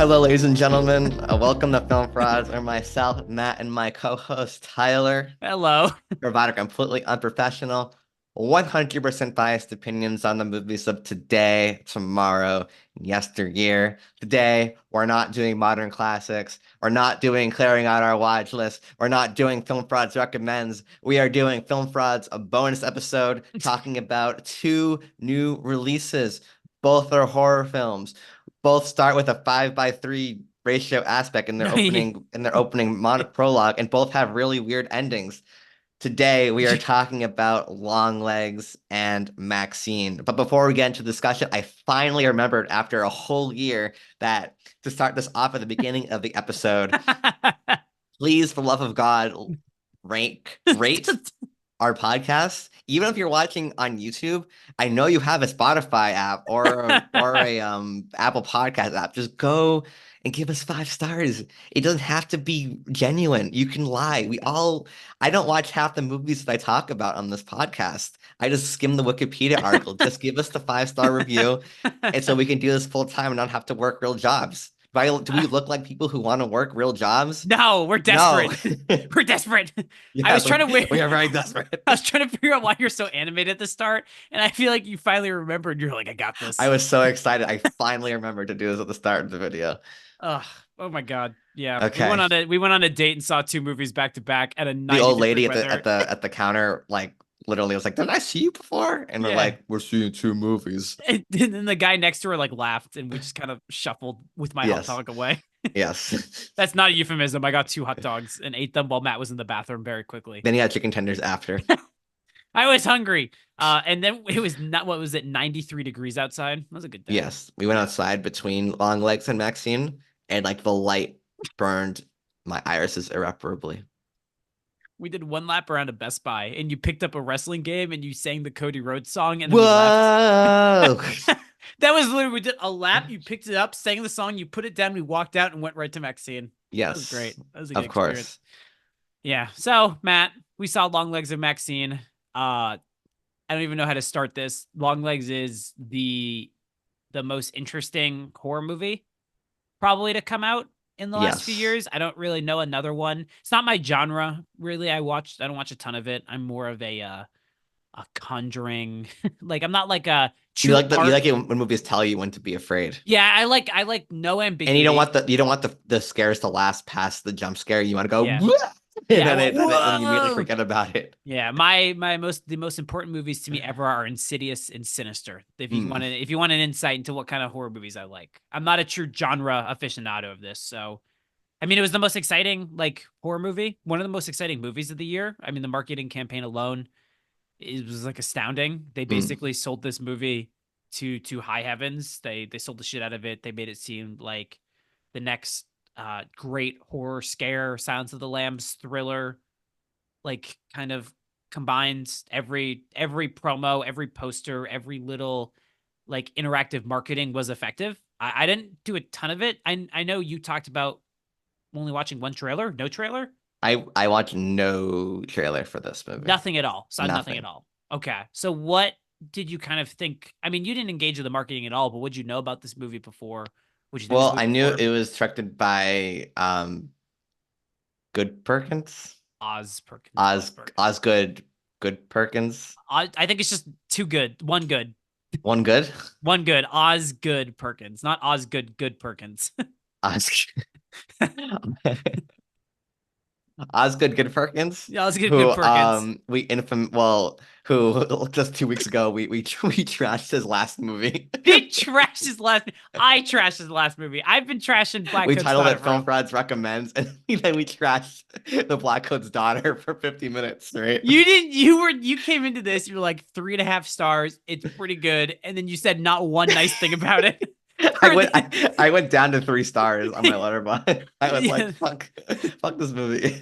Hello, ladies and gentlemen. Welcome to Film Frauds, or myself, Matt, and my co-host Tyler Hello. provide our completely unprofessional, 100% biased opinions on the movies of today, tomorrow, and yesteryear. Today, we're not doing modern classics. We're not doing clearing out our watch list. We're not doing Film Frauds recommends. We are doing Film Frauds, a bonus episode talking about two new releases. Both are horror films. Both start with a 5:3 ratio aspect in their No, you, opening prologue, and both have really weird endings. Today, we are talking about Longlegs and MaXXXine. But before we get into the discussion, I finally remembered after a whole year that to start this off at the beginning of the episode, please, for the love of God, rate our podcast. Even if you're watching on YouTube, I know you have a Spotify app or a Apple Podcast app. Just go and give us 5 stars. It doesn't have to be genuine. You can lie. I don't watch half the movies that I talk about on this podcast. I just skim the Wikipedia article. Just give us the 5 star review, and so we can do this full time and not have to work real jobs. Do we look like people who want to work real jobs? no, we're No. desperate. We're desperate. I was Yes, trying to wait. we are very desperate. I was trying to figure out why you're so animated at the start, and I feel like you finally remembered. You're like, I got I this. was so excited. I finally remembered to do this at the start of the video. Ugh. Oh my god. Yeah, Okay. we went on a date and saw two movies back to back at a The 90 old degree lady weather. at the counter, like literally was like, "Didn't I see you before?" And we're Yeah. like, "We're seeing two movies." And then the guy next to her like laughed, and we just kind of shuffled with my hot Yes. dog away. Yes. That's not a euphemism. I got two hot dogs and ate them while Matt was in the bathroom very quickly. Then he had chicken tenders after. I was hungry. And then it was not, what was it, 93 degrees outside? It was a good day. Yes. We went outside between Longlegs and MaXXXine, and like the light burned my irises irreparably. We did one lap around a Best Buy, and you picked up a wrestling game and you sang the Cody Rhodes song, and then we left. Whoa. That was literally, we did a lap. You picked it up, sang the song, you put it down, we walked out and went right to Maxine. That was Yes. great. That was a good Of experience. course. Yeah. So, Matt, we saw Longlegs and Maxine. I don't even know how to start this. Longlegs is the most interesting horror movie probably to come out in the last few Yes. years. I don't really know another one. It's not my genre, really. I don't watch a ton of it. I'm more of a Conjuring. Like I'm not like a true You art. like it when movies tell you when to be afraid. Yeah, I like no And you don't ambiguity. want the scares to last past the jump scare. You want to go, Yeah. "Whoa!" And Yeah, I then want then you immediately whoa. forget about it. Yeah, the most important movies to me ever are Insidious and Sinister. Mm. If you want an insight into what kind of horror movies I like. I'm not a true genre aficionado of this, so I mean, it was the most exciting like horror movie, one of the most exciting movies of the year. I mean, the marketing campaign alone it was like astounding. They Mm. basically sold this movie to high heavens. They sold the shit out of it. They made it seem like the next great horror scare, Silence of the Lambs thriller, like kind of combines every promo, every poster, every little like interactive marketing was effective. I didn't do a ton of it. I know you talked about only watching one trailer, no trailer, I watched no trailer for this movie. nothing at all. Saw nothing at Nothing. all. Okay, so what did you kind of think? I mean, you didn't engage with the marketing at all, but what did you know about this movie before? What did you think of this Well, I movie knew before? it was directed by Good Perkins. Oz Perkins, Oz Perkins. Good Perkins. I think it's just too good. One good. One good. One good. Oz good Perkins, not Oz good Perkins. Oz Osgood Good Perkins, Yeah, Oz good who Perkins. who just 2 weeks ago we trashed his last movie. He trashed his last. I trashed his last movie. I've been trashing Black We Coat's titled daughter it Film for. Frauds Recommends, and then we trashed the Black Coat's daughter for 50 minutes straight. You didn't. You came into this. You were like 3.5 stars. It's pretty good, and then you said not one nice thing about it. I went I went down to 3 stars on my Letterboxd. I was like, Yeah. fuck this movie.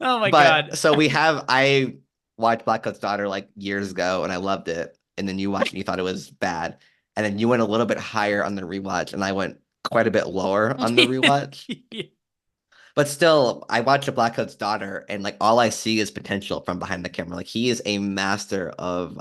Oh my But god. so I watched Black Coat's Daughter like years ago and I loved it. And then you watched and you thought it was bad. And then you went a little bit higher on the rewatch and I went quite a bit lower on the rewatch. But still, I watched a Black Coat's Daughter and like all I see is potential from behind the camera. Like he is a master of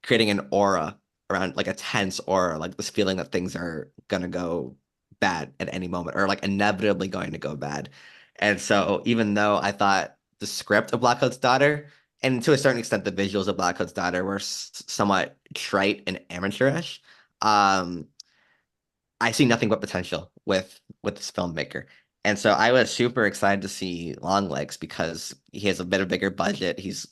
creating an aura around like a tense or like this feeling that things are gonna go bad at any moment or like inevitably going to go bad. And so even though I thought the script of Black Coat's Daughter and to a certain extent the visuals of Black Coat's Daughter were somewhat trite and amateurish, um, I see nothing but potential with this filmmaker. And so I was super excited to see Longlegs because he has a bit of bigger budget. He's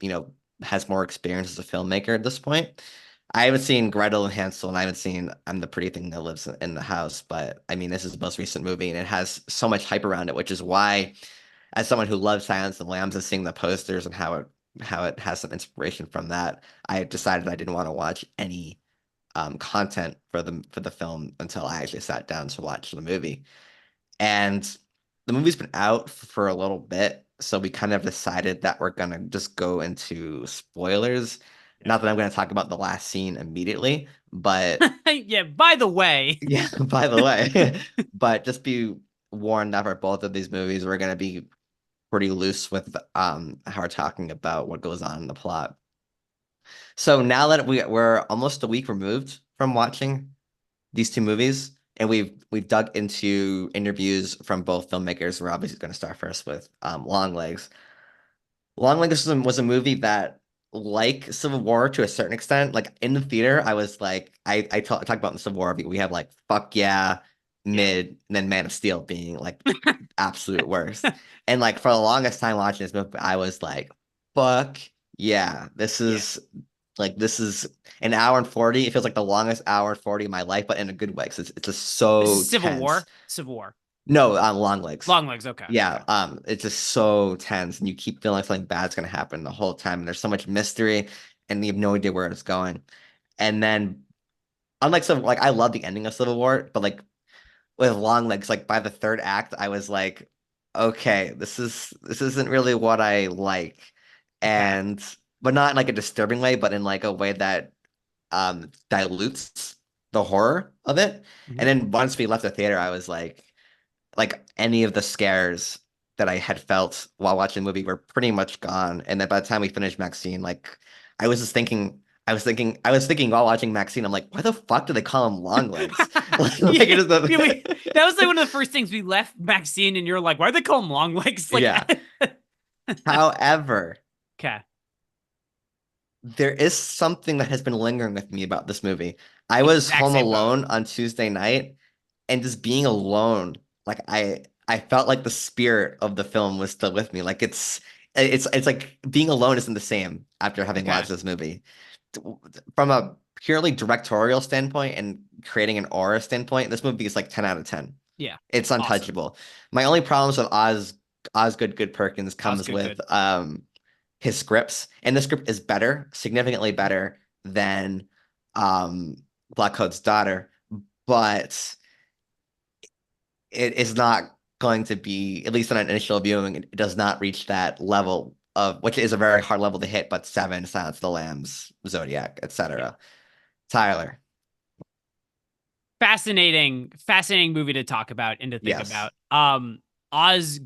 you know, has more experience as a filmmaker at this point. I haven't seen Gretel and Hansel, and I haven't seen I'm the Pretty Thing That Lives in the House, but I mean, this is the most recent movie, and it has so much hype around it, which is why, as someone who loves Silence of the Lambs and seeing the posters and how it has some inspiration from that, I decided I didn't want to watch any content for the film until I actually sat down to watch the movie. And the movie's been out for a little bit, so we kind of decided that we're gonna just go into spoilers. Yeah. Not that I'm gonna talk about the last scene immediately, but Yeah. By the way, yeah, by the way, but just be warned that for both of these movies, we're gonna be pretty loose with how we're talking about what goes on in the plot. So now that we're almost a week removed from watching these two movies, and we've dug into interviews from both filmmakers. We're obviously going to start first with Longlegs. Longlegs was a movie that, like Civil War to a certain extent, like in the theater, I was like, talked about in Civil War, we have like fuck yeah, yeah. mid, and then Man of Steel being like absolute worst. And like for the longest time watching this movie, I was like, fuck yeah, Yeah. this is an hour and 40. It feels like the longest hour and 40 of my life, but in a good way. 'Cause it's just This so is Civil tense. War. Civil War. No, long legs. Long legs. Okay. Okay. Yeah, it's just so tense, and you keep feeling like something bad's gonna happen the whole time. And there's so much mystery, and you have no idea where it's going. And then, unlike Civil, like I love the ending of Civil War, but like with long legs, like by the third act, I was like, okay, this isn't really what I like, Okay. and but not in like a disturbing way, but in like a way that dilutes the horror of it. Mhm. And then once we left the theater, I was like any of the scares that I had felt while watching the movie were pretty much gone. And then by the time we finished Maxine, like I was just thinking, I was thinking while watching Maxine, I'm like, why the fuck do they call him long legs? Like it Yeah. is Yeah, the that was like one of the first things we left Maxine, and you're like, why do they call him long legs? Like, yeah. However, okay. there is something that has been lingering with me about this movie. I was Exact home same boat. alone on Tuesday night, and just being alone, like I felt like the spirit of the film was still with me. Like it's like being alone isn't the same after having Okay. watched this movie. From a purely directorial standpoint and creating an aura standpoint, this movie is like 10 out of 10. Yeah. It's Awesome. untouchable. My only problems with Osgood Good Perkins That was comes good. with Good. his scripts, and the script is better, significantly better than um Black Coat's Daughter, but it is not going to be, at least on an initial viewing, it does not reach that level of, which is a very hard level to hit, but Seven, Silence of the Lambs, Zodiac, Yeah. etc. Tyler, Fascinating movie to talk about and to think yes, about.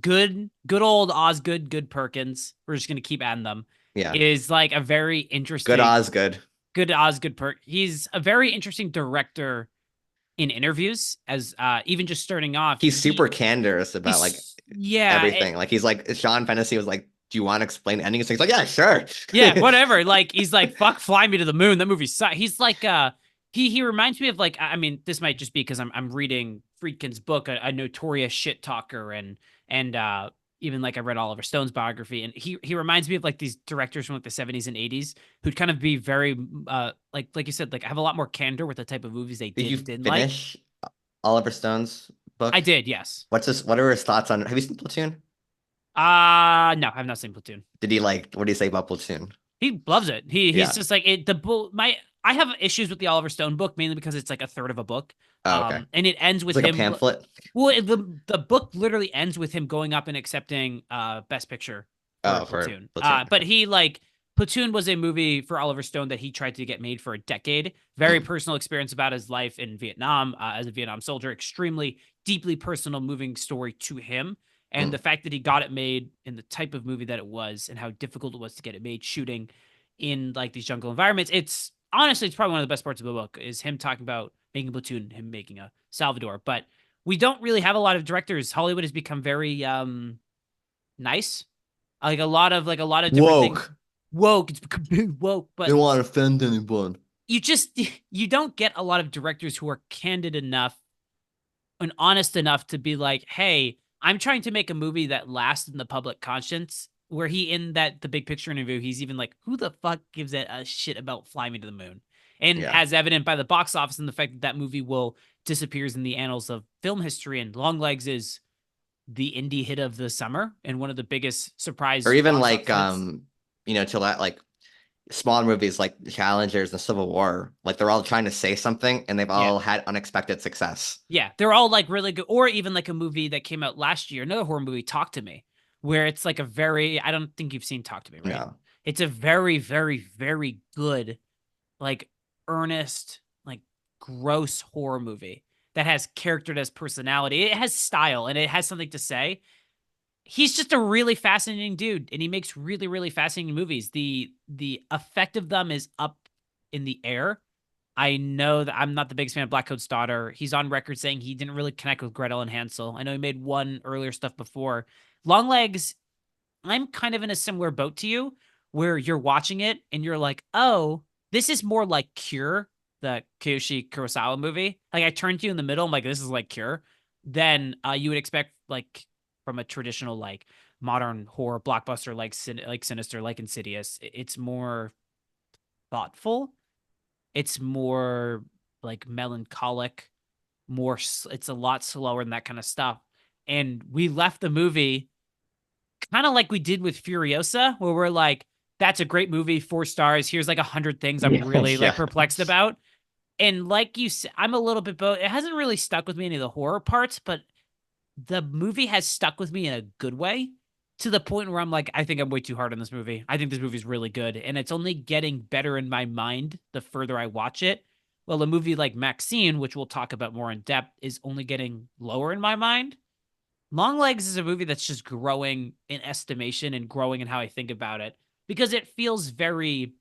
Good old Osgood, Good Perkins. We're just gonna keep adding them. yeah, Is like a very good interesting, Osgood. good Osgood Perk. He's a very interesting director in interviews. As even just starting off, He's super candorous about like yeah, everything. Like he's like Sean Fennessy was like, "Do you want to explain the ending?" So he's like, "Yeah, sure." yeah, whatever. Like he's like, fuck, fly me to the moon. That movie sucks. He's like, he reminds me of like, I mean, this might just be because I'm reading Friedkin's book, a notorious shit talker, and even like I read Oliver Stone's biography, and he reminds me of like these directors from like the 70s and 80s who'd kind of be very like you said, like have a lot more candor with the type of movies they Did did you and didn't like. finish Oliver Stone's I book? did, yes. What's this? What are his thoughts on? Have you seen Platoon? No, I've not seen Platoon. Did he like? What do you say about Platoon? He loves it. He's Yeah. just like it. The book. My I have issues with the Oliver Stone book mainly because it's like a third of a book. Oh, okay. And it ends It's with like a him. pamphlet. Well, the book literally ends with him going up and accepting Best Picture for Oh, for Platoon. Platoon. But Okay. he like Platoon was a movie for Oliver Stone that he tried to get made for a decade. Very Mm, personal experience about his life in Vietnam as a Vietnam soldier. Extremely deeply personal, moving story to him. And the mm. fact that he got it made in the type of movie that it was and how difficult it was to get it made shooting in like these jungle environments. It's honestly, it's probably one of the best parts of the book is him talking about making Platoon, him making a Salvador. But we don't really have a lot of directors. Hollywood has become very nice. Like a lot of different things. Woke. Woke. It's become very woke, They but don't want to offend anyone. you just you don't get a lot of directors who are candid enough and honest enough to be like, hey, I'm trying to make a movie that lasts in the public conscience. Where he in that the big picture interview, he's even like, who the fuck gives a shit about Fly Me to the Moon? And Yeah. as evident by the box office and the fact that that movie will disappears in the annals of film history, and Longlegs is the indie hit of the summer and one of the biggest Or surprise even box like office hits. to that like smaller movies like Challengers and Civil War, like they're all trying to say something and they've Yeah. all had unexpected success. Yeah, they're all like really good. Or even like a movie that came out last year, another horror movie, Talk to Me, where it's like a very, I don't think you've seen Talk to Me, right? No. It's a very, very, very good, like earnest, like gross horror movie that has character, that has personality, it has style, and it has something to say. He's just a really fascinating dude, and he makes really, really fascinating movies. The effect of them is up in the air. I know that I'm not the biggest fan of Black Coat's Daughter. He's on record saying he didn't really connect with Gretel and Hansel. I know he made one earlier stuff before. Longlegs, I'm kind of in a similar boat to you where you're watching it and you're like, oh, this is more like Cure, the Kiyoshi Kurosawa movie. Like I turned to you in the middle, I'm like, this is like Cure. Then you would expect like from a traditional like modern horror blockbuster like Sinister, like Insidious. It's more thoughtful. It's more like melancholic, it's a lot slower than that kind of stuff. And we left the movie kind of like we did with Furiosa, where we're like, that's a great movie, 4 stars. Here's like 100 things I'm Yeah, really like yeah. perplexed about. And like you said, I'm a little bit both. It hasn't really stuck with me any of the horror parts, but the movie has stuck with me in a good way to the point where I'm like, I think I'm way too hard on this movie. I think this movie's really good. And it's only getting better in my mind the further I watch it. Well, a movie like Maxine, which we'll talk about more in depth, is only getting lower in my mind. Longlegs is a movie that's just growing in estimation and growing in how I think about it because it feels very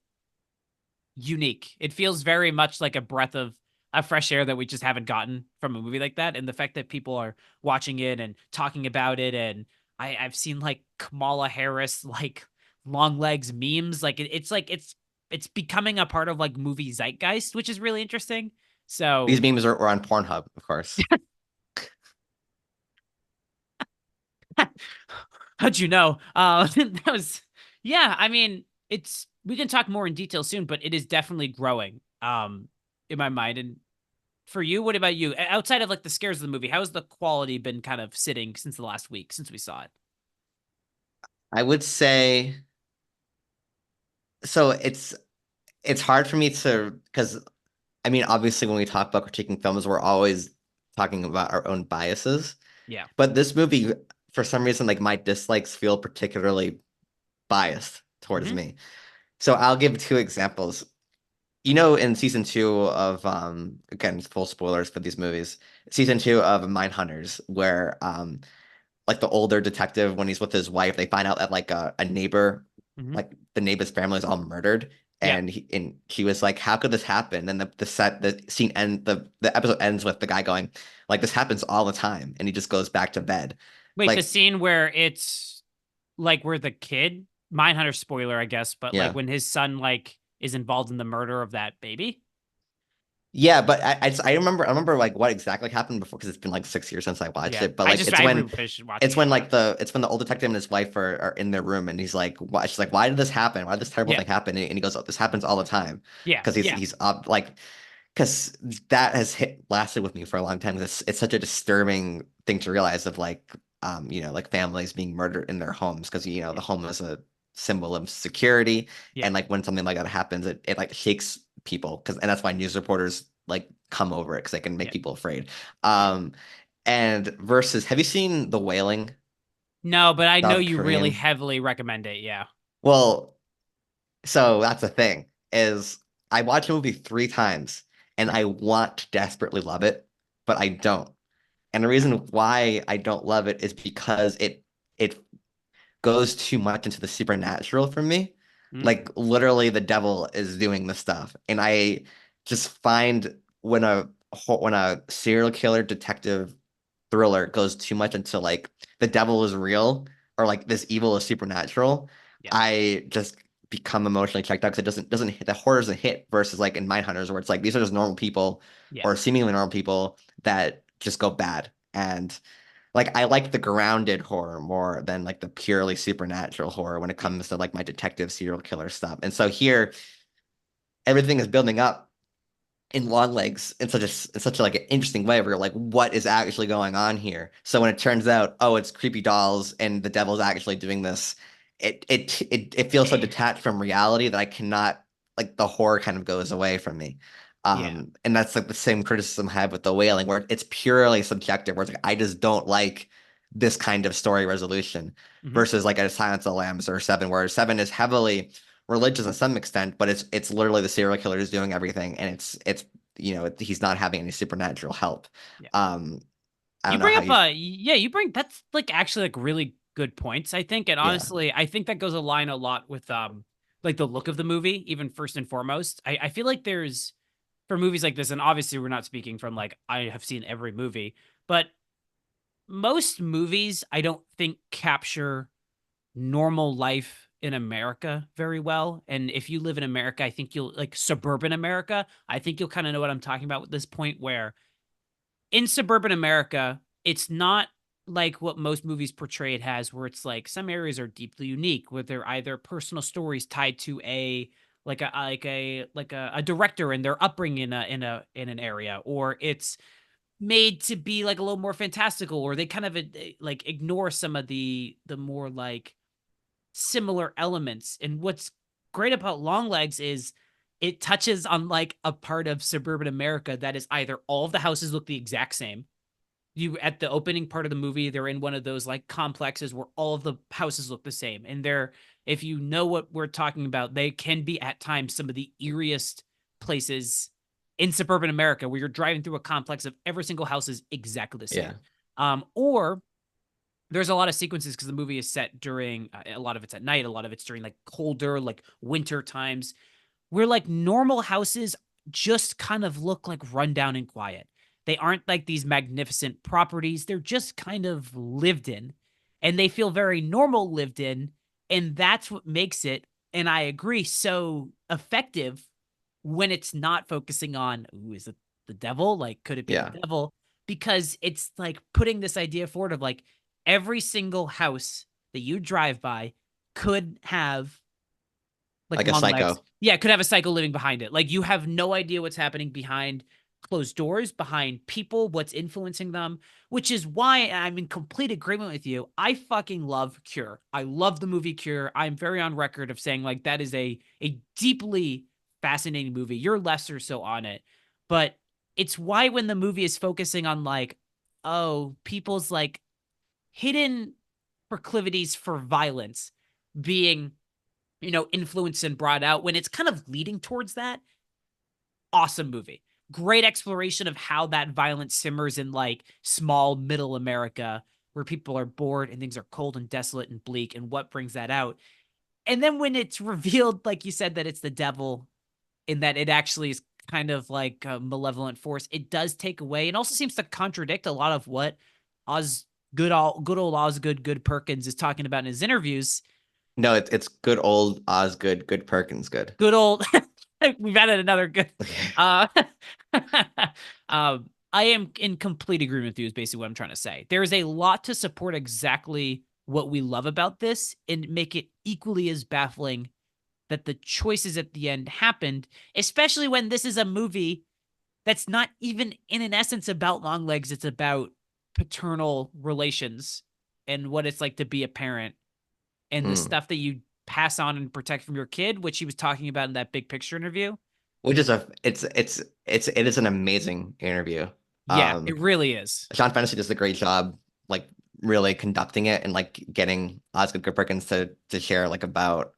unique. It feels very much like a breath of fresh air that we just haven't gotten from a movie like that. And the fact that people are watching it and talking about it, and I've seen like Kamala Harris like long legs memes. It's becoming a part of like movie zeitgeist, which is really interesting. These So memes are on Pornhub, of course. how'd you know? That was yeah. I mean, it's we can talk more in detail soon, but it is definitely growing in my mind. And for you, what about you? Outside of like the scares of the movie, how has the quality been kind of sitting since the last week since we saw it? I would say so it's hard for me to because I mean obviously when we talk about critiquing films, we're always talking about our own biases. Yeah. But this movie, for some reason, like my dislikes feel particularly biased towards Hmm. me. So I'll give two examples. In season two of again full spoilers for these movies, season two of Mindhunters, where like the older detective when he's with his wife, they find out that like a neighbor, Hmm. like the neighbor's family is all murdered. Yeah. And she was like, "How could this happen?" And the scene end the episode ends with the guy going, like, "This happens all the time," and he just goes back to bed. Wait, the Like, scene where it's like where the kid, Mindhunter spoiler, I guess, but like yeah. when his son like is involved in the murder of that baby. Yeah, but I remember like what exactly happened before because it's been like 6 years since I watched Yeah. it. But like I haven't finished watching it yet, but it's when the old detective and his wife are in their room and he's like, why? She's like, why did this happen? Why did this terrible yeah. thing happen? And he goes, oh, this happens all the time Yeah. because Yeah. he's up like because that has lasted with me for a long time. It's such a disturbing thing to realize of like like families being murdered in their homes because Yeah. the home is a symbol of security Yeah. and like when something like that happens it like shakes people and that's why news reporters like come over it because they can make Yeah. people afraid. Yeah. Um and versus have you seen The Wailing, No, but I know South you really Korean? heavily recommend it. Yeah. Well, so that's the thing is I watched the movie 3 times and I want to desperately love it, but I don't. And the reason why I don't love it is because it goes too much into the supernatural for me. Mm. Like literally the devil is doing the stuff. And I just find when a serial killer detective thriller goes too much into like the devil is real or like this evil is supernatural, Yeah. I just become emotionally checked out because it doesn't hit, the horror doesn't hit versus like in Mindhunters where it's like these are just normal people Yeah. or seemingly normal people that just go bad. And like I like the grounded horror more than like the purely supernatural horror when it Yeah. comes to like my detective serial killer stuff. And so here everything is building up in Longlegs in such a, like an interesting way where you're like, what is actually going on here? So when it turns out, oh, it's creepy dolls and the devil's actually doing this, it feels so detached from reality that I cannot like the horror kind of goes away from me. Yeah. And that's like the same criticism I have with The Wailing, where it's purely subjective, where it's like I just don't like this kind of story resolution Hmm. versus like a Silence of the Lambs or Seven, where Seven is heavily religious to some extent, but it's literally the serial killer is doing everything, and he's not having any supernatural help. Yeah. Um, I You don't know bring how up you, yeah, you bring that's like actually like really good points, I think. And yeah, honestly, I think that goes align a lot with like the look of the movie, even first and foremost. I feel like there's for movies like this, and obviously we're not speaking from like I have seen every movie, but most movies I don't think capture normal life in America very well. And if you live in America, I think you'll like suburban America. I think you'll kind of know what I'm talking about with this point where in suburban America, it's not like what most movies portray it has, where it's like some areas are deeply unique, where they're either personal stories tied to a a director and their upbringing in an area, or it's made to be like a little more fantastical, or they kind of like ignore some of the more like similar elements. And what's great about Longlegs is it touches on like a part of suburban America that is either all of the houses look the exact same. You at the opening part of the movie, they're in one of those like complexes where all of the houses look the same. And they're, if you know what we're talking about, they can be at times some of the eeriest places in suburban America where you're driving through a complex of every single house is exactly the yeah. same. Or there's a lot of sequences because the movie is set during a lot of it's at night, a lot of it's during like colder, like winter times, where like normal houses just kind of look like rundown and quiet. They aren't like these magnificent properties. They're just kind of lived in and they feel very normal lived in. And that's what makes it, and I agree, so effective when it's not focusing on, ooh, is it the devil? Like, could it be the Yeah, devil? Because it's like putting this idea forward of like every single house that you drive by could have like like a long legs. psycho. Yeah, it could have a cycle living behind it. Like you have no idea what's happening behind closed doors, behind people, what's influencing them, which is why I'm in complete agreement with you. I fucking love Cure. I love the movie Cure. I'm very on record of saying like that is a deeply fascinating movie. You're lesser so on it. But it's why when the movie is focusing on like, oh, people's like hidden proclivities for violence being influenced and brought out when it's kind of leading towards that. Awesome movie. Great exploration of how that violence simmers in like small middle America where people are bored and things are cold and desolate and bleak and what brings that out. And then when it's revealed, like you said, that it's the devil in that it actually is kind of like a malevolent force, it does take away and also seems to contradict a lot of what Oz good old Osgood Good Perkins is talking about in his interviews. No, it's good old Osgood, good Perkins, good. Good old we've added another good uh I am in complete agreement with you is basically what I'm trying to say. There is a lot to support exactly what we love about this and make it equally as baffling that the choices at the end happened, especially when this is a movie that's not even in an essence about long legs. It's about paternal relations and what it's like to be a parent and the Mm. stuff that you pass on and protect from your kid, which he was talking about in that big picture interview. Which is a it is an amazing interview. Yeah, it Um, really is. Sean Fennessy does a great job, like really conducting it and like getting Osgood Good Perkins to share like about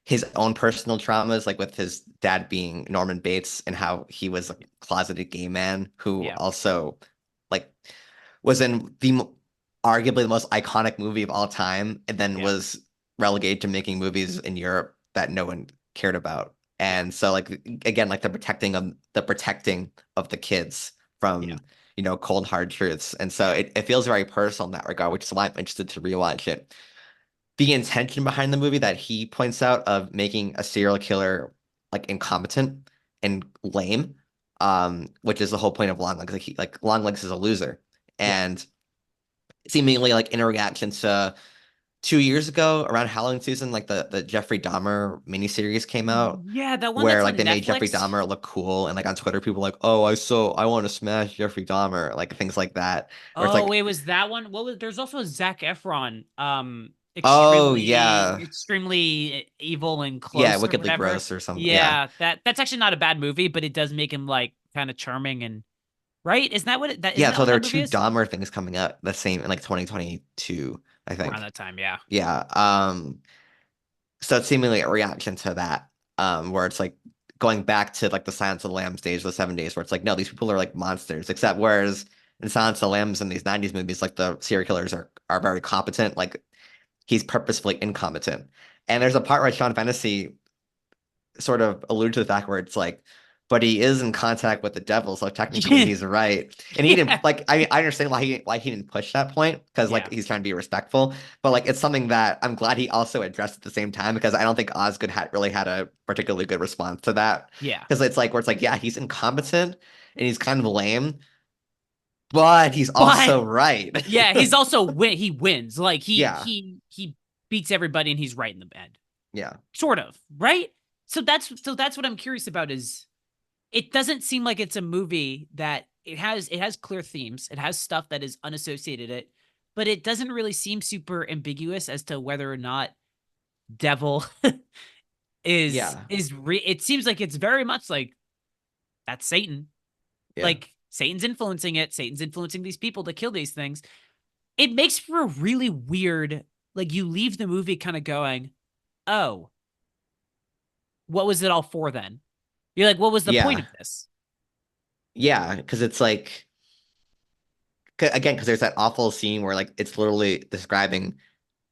his own personal traumas, like with his dad being Norman Bates and how he was a closeted gay man who Yeah. also like was in arguably the most iconic movie of all time, and then Yeah. was relegated to making movies in Europe that no one cared about. Yeah. And so like again, like the protecting of the kids Yeah. from, cold hard truths. And so Yeah. it feels very personal in that regard, which is why I'm interested to rewatch it. The intention behind the movie that he points out of making a serial killer like incompetent and lame, which is the whole point of Longlegs. Like Longlegs is a loser. Yeah. And seemingly like in a reaction to 2 years ago around Halloween season, like the Jeffrey Dahmer miniseries came out Yeah, that one where that's like on they made Jeffrey Netflix. Dahmer look cool and like on Twitter people were like, oh, I want to smash Jeffrey Dahmer, like things like that. Where it's Oh, like, it was that one. What was there's also a Zac Efron, oh extremely yeah, extremely evil and yeah, close or Wickedly whatever. Gross or something. Yeah. Yeah, that's actually not a bad movie, but it does make him like kind of charming and right? Isn't that what isn't Yeah, that so what there are that movie two is? Dahmer things coming out the same in like 2022, I Around think. that time, yeah. Yeah. So it's seemingly a reaction to that, where it's like going back to like the Silence of the Lambs days, the 70s, where it's like, no, these people are like monsters. Except whereas in Silence of the Lambs in these 90s movies, like the serial killers are very competent, like he's purposefully incompetent. And there's a part where Sean Fennessy sort of allude to the fact where it's like, but he is in contact with the devil, so technically Yeah. he's right. And he didn't Yeah. like. I mean, I understand why he didn't push that point because like Yeah. he's trying to be respectful, but like it's something that I'm glad he also addressed at the same time because I don't think Osgood had really had a particularly good response to that Yeah. because it's like where it's like yeah he's incompetent and he's kind of lame, but he's But also right. yeah, he's also he wins. Like Yeah, he beats everybody and he's right in the end. yeah, Sort of, right? So that's what I'm curious about is it doesn't seem like it's a movie that it has clear themes. It has stuff that is unassociated it, but it doesn't really seem super ambiguous as to whether or not devil yeah, it seems like it's very much like that's Satan. yeah, Like Satan's influencing it. Satan's influencing these people to kill these things. It makes for a really weird like you leave the movie kind of going, "Oh, what was it all for then?" You're like, "What was the point yeah, of this?" yeah, because it's like. Again, because there's that awful scene where like it's literally describing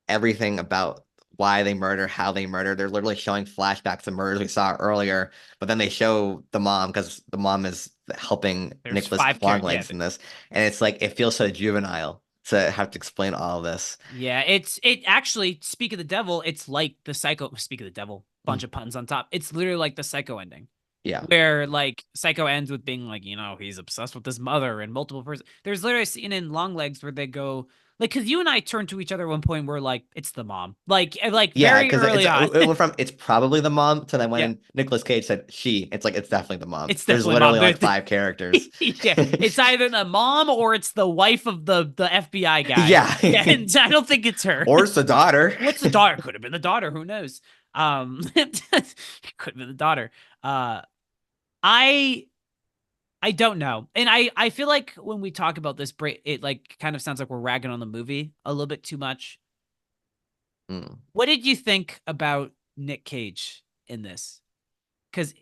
everything about why they murder, how they murder. They're literally showing flashbacks of murders we saw earlier, but then they show the mom because the mom is helping There's Nicholas five characters. Yeah, Longlegs in this, and it's like it feels so juvenile to have to explain all of this. yeah, it actually speak of the devil, it's like the psycho speak of the devil, bunch Mm. of puns on top. It's literally like the psycho ending. Yeah, Where like psycho ends with being like, he's obsessed with his mother and multiple persons. There's literally a scene in Longlegs where they go like because you and I turned to each other at one point where like it's the mom. Like yeah, very because early on. it went from it's probably the mom to then Yeah. when Nicolas Cage said she, it's like it's definitely the mom. It's There's definitely mom. literally like five characters. Yeah, it's either the mom or it's the wife of the FBI guy. Yeah, Yeah, and I don't think it's her. or it's the daughter. What's the daughter? Could have been the daughter. Who knows? It could have been the daughter. I I don't know, and I feel like when we talk about this break, it like kind of sounds like we're ragging on the movie a little bit too much. Mm. What did you think about Nick Cage in this? Because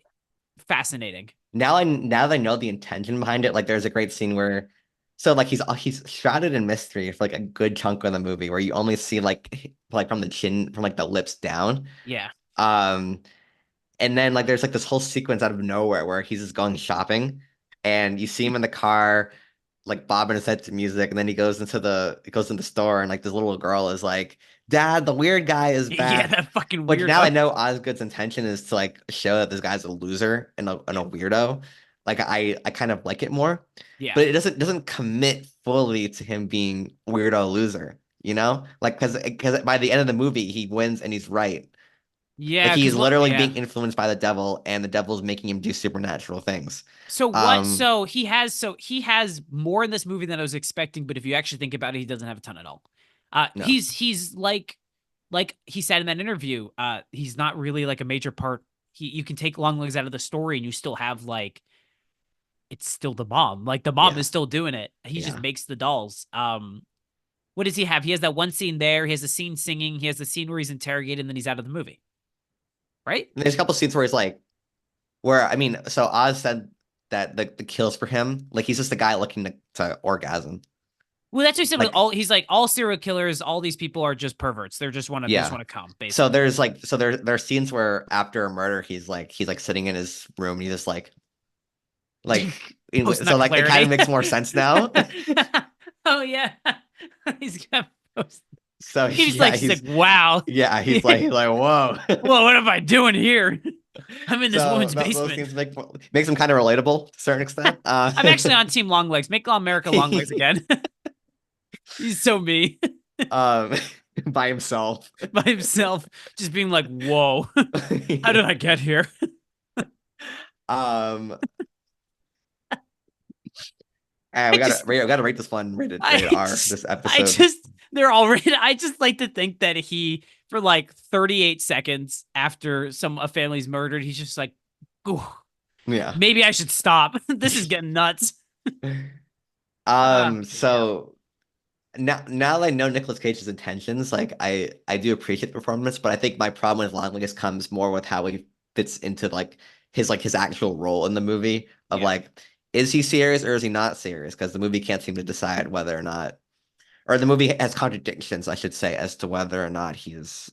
fascinating. Now that I know the intention behind it, like there's a great scene where so like he's shrouded in mystery for like a good chunk of the movie where you only see like from the chin from like the lips down. Yeah. Um and then like there's like this whole sequence out of nowhere where he's just going shopping and you see him in the car like bobbing his head to music and then he goes in the store and like this little girl is like, Dad, the weird guy is Yeah, back. that fucking Which now weirdo. I know Osgood's intention is to like show that this guy's a loser and Yeah. a weirdo. Like I kind of like it more, Yeah. but it doesn't commit fully to him being weirdo loser, you know? Like because by the end of the movie he wins and he's right. Like Yeah, he's because what? literally Yeah. being influenced by the devil and the devil's making him do supernatural things. So what? Um So he has more in this movie than I was expecting. But if you actually think about it, he doesn't have a ton at all. no. He's like he said in that interview. He's not really like a major part. You can take Longlegs out of the story, and you still have like it's still the mom. Like the mom Yeah. is still doing it. He just Yeah. makes the dolls. What does he have? He has that one scene there. He has a scene singing. He has the scene where he's interrogated, and then he's out of the movie. Right? And there's a couple scenes where he's like where I mean, so Oz said that the kills for him, like he's just a guy looking to orgasm. Well, that's what he said with Like, all. He's like, all serial killers, all these people are just perverts. They just yeah. want to come, So basically. there's like, so there are scenes where after a murder, he's like sitting in his room and he's just like, Post so nut like it kind of clarity. makes more sense now. Oh yeah, he's got post. So yeah, He's like, wow. he's like, whoa. Well, what am I doing here? I'm in this So woman's those basement. scenes makes him kind of relatable to a certain extent. I'm actually on Team Longlegs. Make America Longlegs again. He's so me um, by himself. by himself, just being like, "Whoa, how did I get here?" Um, I just, we gotta rate this one rated I R just, this episode. they're all rated. I just like to think that he, for like 38 seconds after a family's murdered, he's just like, "Ooh, Yeah. maybe I should stop. This is getting nuts." Yeah, So now that I know Nicolas Cage's intentions, like I do appreciate the performance, but I think my problem with Longlegs comes more with how he fits into like his actual role in the movie of yeah, like, is he serious or is he not serious? Because the movie can't seem to decide whether or not, or the movie has contradictions, I should say, as to whether or not he's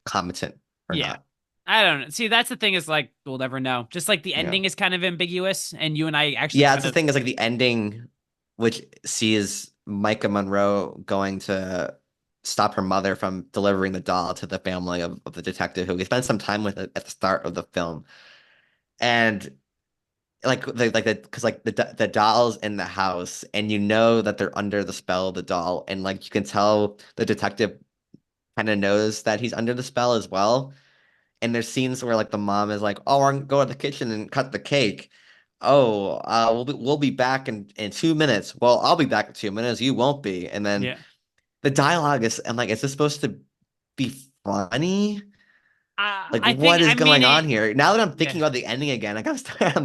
competent or yeah. not. I don't know. See, that's the thing is like we'll never know. Just like the Yeah. ending is kind of ambiguous, and you and I actually Yeah, that's kind the of thing is like the ending, which sees Micah Monroe going to stop her mother from delivering the doll to the family of the detective who we spent some time with at the start of the film. And because like the doll's in the house and you know that they're under the spell of the doll and like you can tell the detective kind of knows that he's under the spell as well. And there's scenes where like the mom is like, "Oh, we're gonna go to the kitchen and cut the cake." Oh, we'll be back in 2 minutes. Well, I'll be back in 2 minutes. You won't be. And then yeah. the dialogue is, I'm like, is this supposed to be funny? Like, I think what is I mean going on it. here? Now that I'm Yeah, thinking about the ending again, like I'm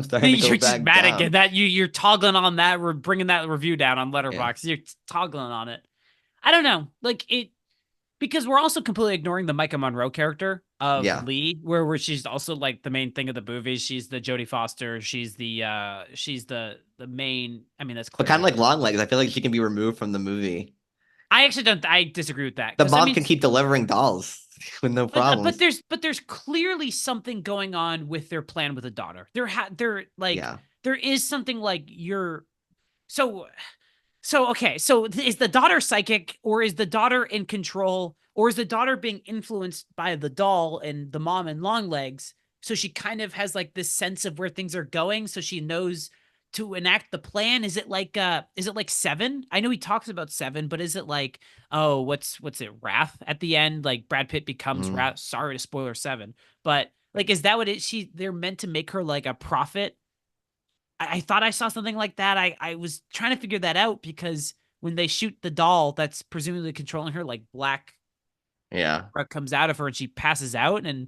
starting to go you're just back mad down. again that you're toggling on that. We're bringing that review down on Yeah, Letterboxd. You're toggling on it. I don't know, like it because we're also completely ignoring the Micah Monroe character of yeah, Lee, where she's also like the main thing of the movie. She's the Jodie Foster. She's the main. I mean, that's but kind of clearly like her. Longlegs, I feel like she can be removed from the movie. I actually don't. I disagree with that The because I mom mean, can keep delivering dolls with no problems. but there's clearly something going on with their plan with the daughter. They're like Yeah. there is something like you're so okay. So is the daughter psychic or is the daughter in control or is the daughter being influenced by the doll and the mom and long legs? So she kind of has like this sense of where things are going. So she knows to enact the plan. Is it like Seven? I know he talks about Seven, but is it like, oh, what's it, Wrath at the end? Like Brad Pitt becomes Mm, Wrath. Sorry to spoiler Seven. But like, is that what it they're meant to make her like a prophet? I thought I saw something like that. I was trying to figure that out because when they shoot the doll that's presumably controlling her, like black yeah. comes out of her and she passes out and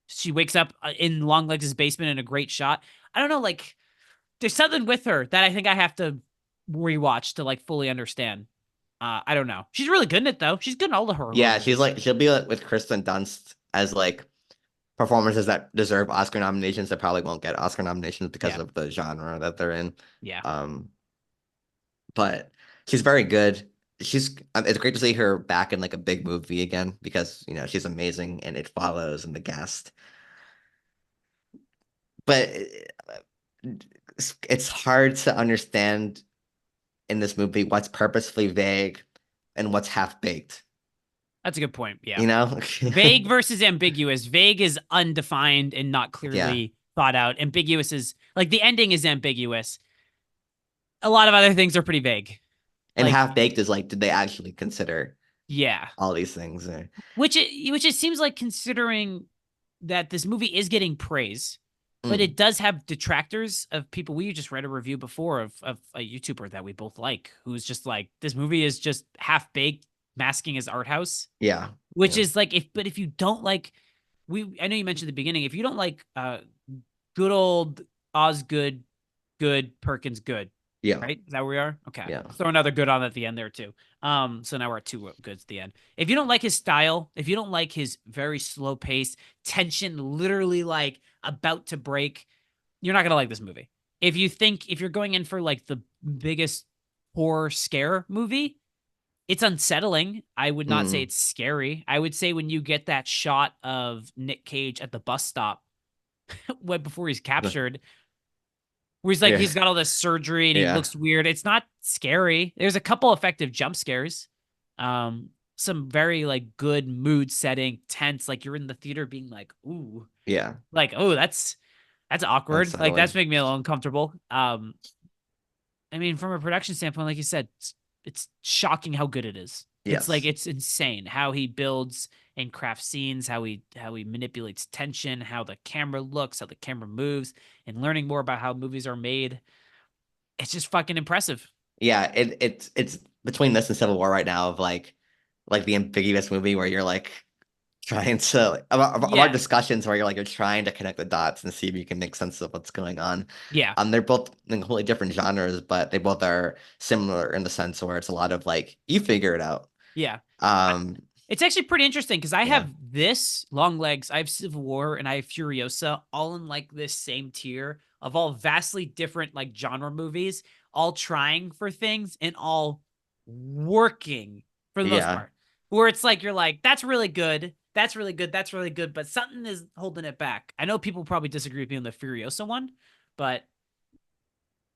she wakes up in Longlegs' basement in a great shot. I don't know, like there's something with her that I think I have to rewatch to like fully understand. I don't know. She's really good in it though. She's good in all the horror Yeah, movies. she'll be like with Kristen Dunst as like performances that deserve Oscar nominations that probably won't get Oscar nominations because Yeah, of the genre that they're in. yeah. Um, but she's very good. It's great to see her back in like a big movie again because she's amazing and It Follows and The Guest. But it's hard to understand in this movie what's purposefully vague and what's half baked. That's a good point. Yeah. You know? Vague versus ambiguous. Vague is undefined and not Yeah. clearly thought out. Ambiguous is like the ending is ambiguous. A lot of other things are pretty vague. And Like, half baked is like, did they actually consider yeah. all these things? Which it seems like considering that this movie is getting praise, but Mm, it does have detractors of people. We just read a review before of a YouTuber that we both like, who's just like, this movie is just half baked, masking as art house, yeah. which Yeah. is like if you don't like I know you mentioned at the beginning, if you don't like good old Osgood, good Perkins, good, Yeah. right? Is that where we are? Okay. Yeah. Throw another good on at the end there too. So now we're at two goods at the end. If you don't like his style, if you don't like his very slow pace, tension literally like about to break, you're not gonna like this movie. If you're going in for like the biggest horror scare movie. It's unsettling. I would not say Mm, it's scary. I would say when you get that shot of Nick Cage at the bus stop before he's captured, where he's like yeah, he's got all this surgery and he yeah, looks weird. It's not scary. There's a couple effective jump scares. Some very like good mood setting, tense, like you're in the theater being like, ooh, yeah. like, oh, that's awkward. Like that's Unsettling. making me a little uncomfortable. I mean, from a production standpoint, like you said, it's shocking how good it is. It's like Yes. it's insane how he builds and crafts scenes, how he manipulates tension, how the camera looks, how the camera moves, and learning more about how movies are made. It's just fucking impressive. Yeah, it's between this and Civil War right now of like the ambiguous movie where you're like trying to of our Yeah, discussions where you're trying to connect the dots and see if you can make sense of what's going on. yeah, They're both in completely different genres, but they both are similar in the sense where it's a lot of like you figure it out. yeah. I, Um, it's actually pretty interesting because I yeah, have this Longlegs, I have Civil War, and I have Furiosa all in like this same tier of all vastly different like genre movies, all trying for things and all working for the most yeah. part. Where it's like you're like, that's really good, that's really good, that's really good, but something is holding it back. I know people probably disagree with me on the Furiosa one, but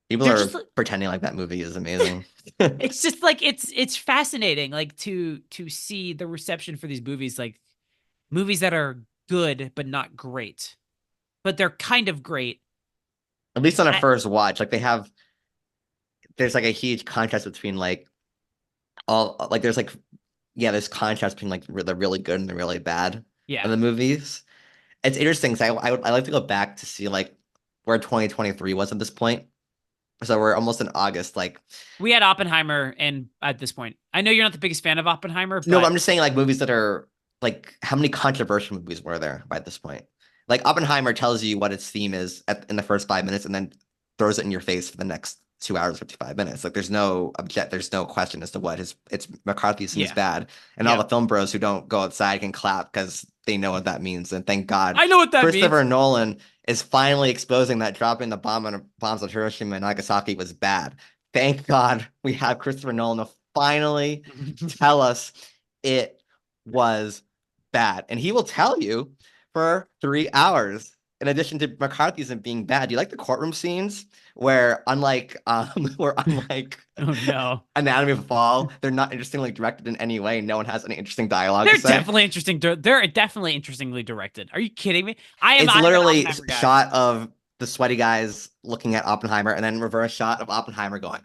People they're just are pretending like that movie is amazing. it's just like it's fascinating like to see the reception for these movies, like movies that are good but not great, but they're kind of great. At least on a I, first watch, there's like a huge contrast between like all like there's like yeah, there's contrast between like the really good and the really bad yeah, of the movies. It's interesting because I like to go back to see like where 2023 was at this point. So we're almost in August. Like, we had Oppenheimer, and at this point, I know you're not the biggest fan of Oppenheimer, no, but but I'm just saying like movies that are like how many controversial movies were there by this point? Like Oppenheimer tells you what its theme is in the first 5 minutes and then throws it in your face for the next 2 hours, 55 minutes. Like there's no question as to what his it's McCarthyism is yeah, bad. And all yeah, the film bros who don't go outside can clap because they know what that means. And thank God I know what that Christopher means. Nolan is finally exposing that dropping the bombs on Hiroshima and Nagasaki was bad. Thank God we have Christopher Nolan to finally tell us it was bad. And he will tell you for 3 hours. In addition to McCarthyism being bad, do you like the courtroom scenes where unlike Oh no, Anatomy of a Fall, they're not interestingly directed in any way. No one has any interesting dialogue to they're say. definitely interesting. They're definitely interestingly directed. Are you kidding me? It's I am an literally Oppenheimer guy. shot of the sweaty guys looking at Oppenheimer and then reverse shot of Oppenheimer going,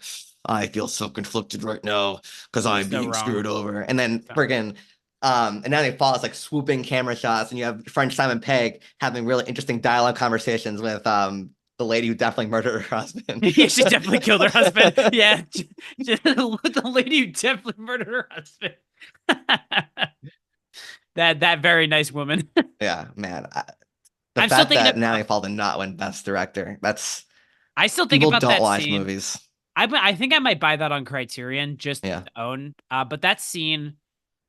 I feel so conflicted right now because You're I'm so being wrong. screwed over. And then So- friggin' and now they fall. It's like swooping camera shots, and you have French Simon Pegg having really interesting dialogue conversations with the lady who definitely murdered her husband. Yeah, she definitely killed her husband. Yeah, the lady who definitely murdered her husband. That very nice woman. Yeah, man. The I'm still fact thinking that of. Natalie Fall did not win Best Director, that's I still think people about don't that watch scene. movies. I think I might buy that on Criterion just Yeah. to own. But that scene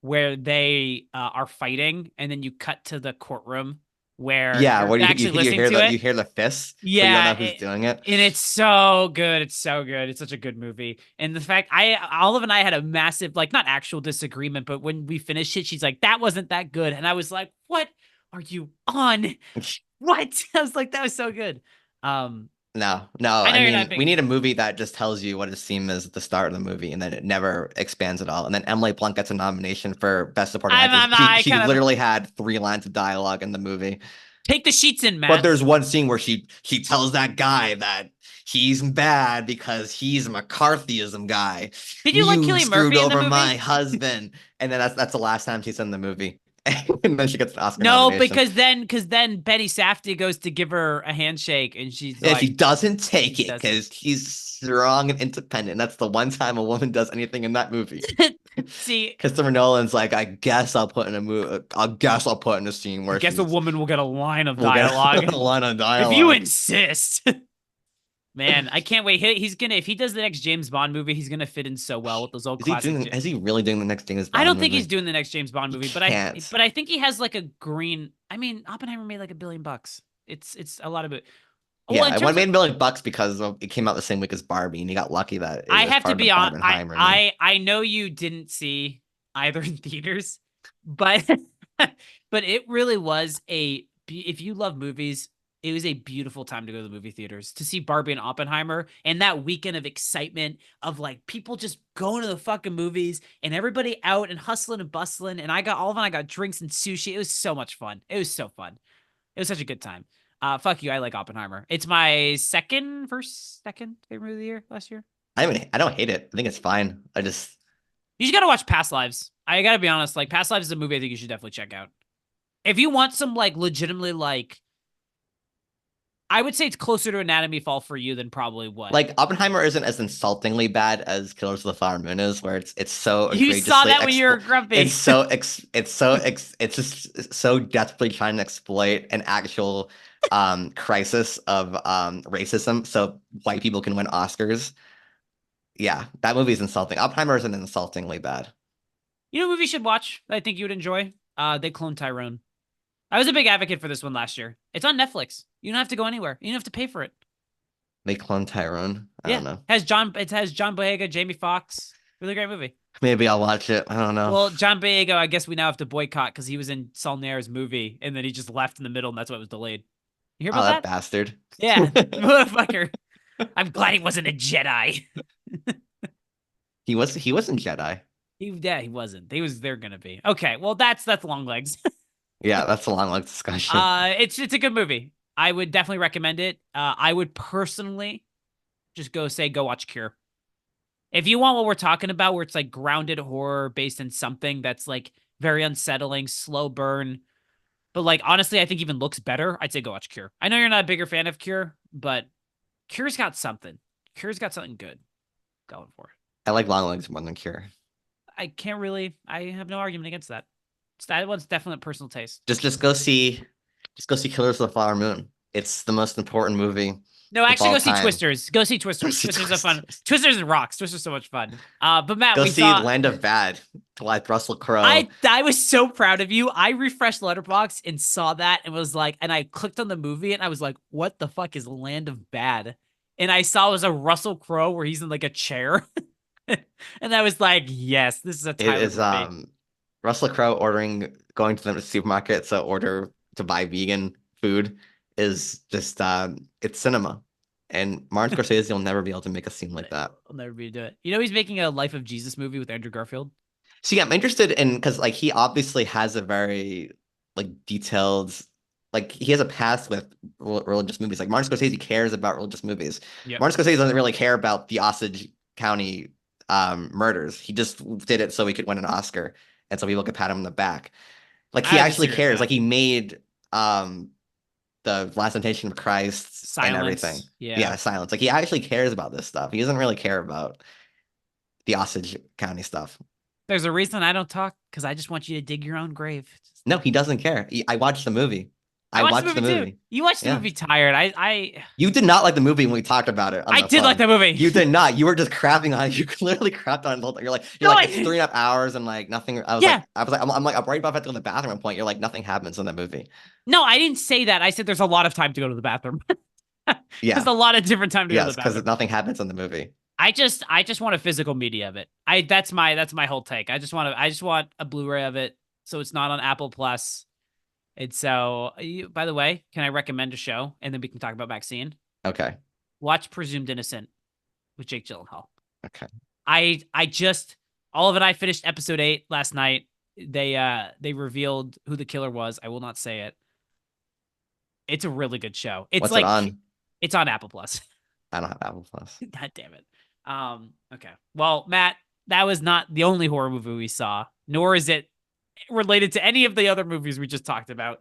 where they are fighting and then you cut to the courtroom where Yeah, you're where actually listening to you it. hear the fists, but you don't Yeah, know who's doing it. and it's so good. It's so good. It's such a good movie. And the fact Olive and I had a massive, like, not actual disagreement, but when we finished it, she's like, "That wasn't that good," and I was like, "What are you on? What?" I was like, "That was so good." Um, No, no. I I know you're not mean, we big. need a movie that just tells you what its theme is at the start of the movie, and then it never expands at all. And then Emily Blunt gets a nomination for Best Supporting Actress. I She kind of literally had 3 lines of dialogue in the movie. take the sheets in, But Matt. there's one scene where she tells that guy that he's bad because he's a McCarthyism guy. Did you like You Cillian screwed Murphy in the over my movie? husband, and then that's the last time she's in the movie, and then she gets an Oscar No, nomination. because then Betty Safdie goes to give her a handshake and she's And she like, doesn't take she it doesn't. because he's strong and independent. That's the one time a woman does anything in that movie. See, Christopher Nolan's like, I guess I'll put in a movie. I guess I'll put in a scene I where guess a she's woman will get a line of we'll get dialogue. a line of If you dialogue. insist. Man, I can't wait. He's gonna if he does the next James Bond movie, he's gonna fit in so well with those old Is he classic. doing? Is he really doing the next James I Bond don't think he's movie? doing the next James Bond He movie, can't. but I think he has like a green. I mean, Oppenheimer made like $1 billion. It's a lot of it. Well, Yeah, in it terms made of, a million bucks because it came out the same week as Barbie, and you got lucky that it I was have to part of the be on. Barbenheimer, you know? I know you didn't see either in theaters, but but it really was if you love movies, it was a beautiful time to go to the movie theaters to see Barbie and Oppenheimer, and that weekend of excitement of like people just going to the fucking movies and everybody out and hustling and bustling. And I got all of them. I got drinks and sushi. It was so much fun. It was so fun. It was such a good time. Fuck you. I like Oppenheimer. It's my second favorite movie of the year last year. I don't hate it. I think it's fine. I just You just gotta watch Past Lives. I gotta be honest. Like Past Lives is a movie I think you should definitely check out. If you want some like legitimately like, I would say it's closer to Anatomy Fall for you than probably what like Oppenheimer isn't as insultingly bad as Killers of the Flower Moon is, where it's so you saw egregiously that when you were grumpy. it's just so desperately trying to exploit an actual crisis of racism so white people can win Oscars. Yeah, that movie is insulting. Oppenheimer isn't insultingly bad. You know, a movie you should watch that I think you would enjoy. They Clone Tyrone. I was a big advocate for this one last year. It's on Netflix. You don't have to go anywhere. You don't have to pay for it. They clone Tyrone. I Yeah, don't know. it has John Boyega, Jamie Foxx. Really great movie. Maybe I'll watch it. I don't know. Well, John Boyega, I guess we now have to boycott because he was in Saulnier's movie and then he just left in the middle and that's why it was delayed. You hear Oh, about that that? bastard. Yeah, motherfucker. I'm glad he wasn't a Jedi. He wasn't Jedi. He wasn't. They're gonna be. Okay, well that's long legs. Yeah, that's a long like discussion. It's a good movie. I would definitely recommend it. I would personally just go watch Cure. If you want what we're talking about, where it's like grounded horror based in something that's like very unsettling, slow burn, but like honestly, I think even looks better, I'd say go watch Cure. I know you're not a bigger fan of Cure, but Cure's got something. Cure's got something good going for it. I like Longlegs more than Cure. I have no argument against that. That one's definitely personal taste. Just go see Killers of the Flower Moon. It's the most important movie No, of actually, all go see time. Twisters. Go see Twisters. See Twisters are fun. Twisters. Twisters and rocks. Twisters are so much fun. But Matt, Go we see saw. Land of Bad with Russell Crowe. I was so proud of you. I refreshed Letterboxd and saw that and was like, and I clicked on the movie and I was like, what the fuck is Land of Bad? And I saw it was a Russell Crowe where he's in like a chair, and I was like, yes, this is a It Tyler is movie. Russell Crowe going to the supermarket to order to buy vegan food is just it's cinema. And Martin Scorsese will never be able to make a scene like that. I'll never be able to do it. You know, he's making a Life of Jesus movie with Andrew Garfield. So yeah, I'm interested in because like he obviously has a very like detailed like he has a past with religious movies. Like Martin Scorsese cares about religious movies. Yep. Martin Scorsese doesn't really care about the Osage County murders. He just did it so he could win an Oscar and so people could pat him on the back. Like he I actually disagree with cares. that. Like he made the Last Temptation of Christ and everything. Silence. Yeah. Yeah, Silence. Like he actually cares about this stuff. He doesn't really care about the Osage County stuff. There's a reason I don't talk because I just want you to dig your own grave. No, he doesn't care. I watched the movie. I watched the movie too. You watched the Yeah. movie tired. I You did not like the movie when we talked about it. On I the did phone. like that movie. You did not. You were just crapping on it. You literally crapped on it the whole time. You're No, like, I it's didn't. 3.5 hours and like nothing. Yeah. I'm like, I'm worried about having to go to the bathroom at one point. You're like, nothing happens in that movie. No, I didn't say that. I said there's a lot of time to go to the bathroom. Yeah. There's a lot of different time to go to Yes, the because bathroom. nothing happens in the movie. I just want a physical media of it. That's my whole take. I just want a Blu-ray of it so it's not on Apple Plus. And so, by the way, can I recommend a show and then we can talk about MaXXXine? Okay. Watch Presumed Innocent with Jake Gyllenhaal. Okay. I just Olive and I finished episode 8 last night. They revealed who the killer was. I will not say it. It's a really good show. It's What's like it on? it's on Apple Plus. I don't have Apple Plus. God damn it. Okay. Well, Matt, that was not the only horror movie we saw, nor is it related to any of the other movies we just talked about.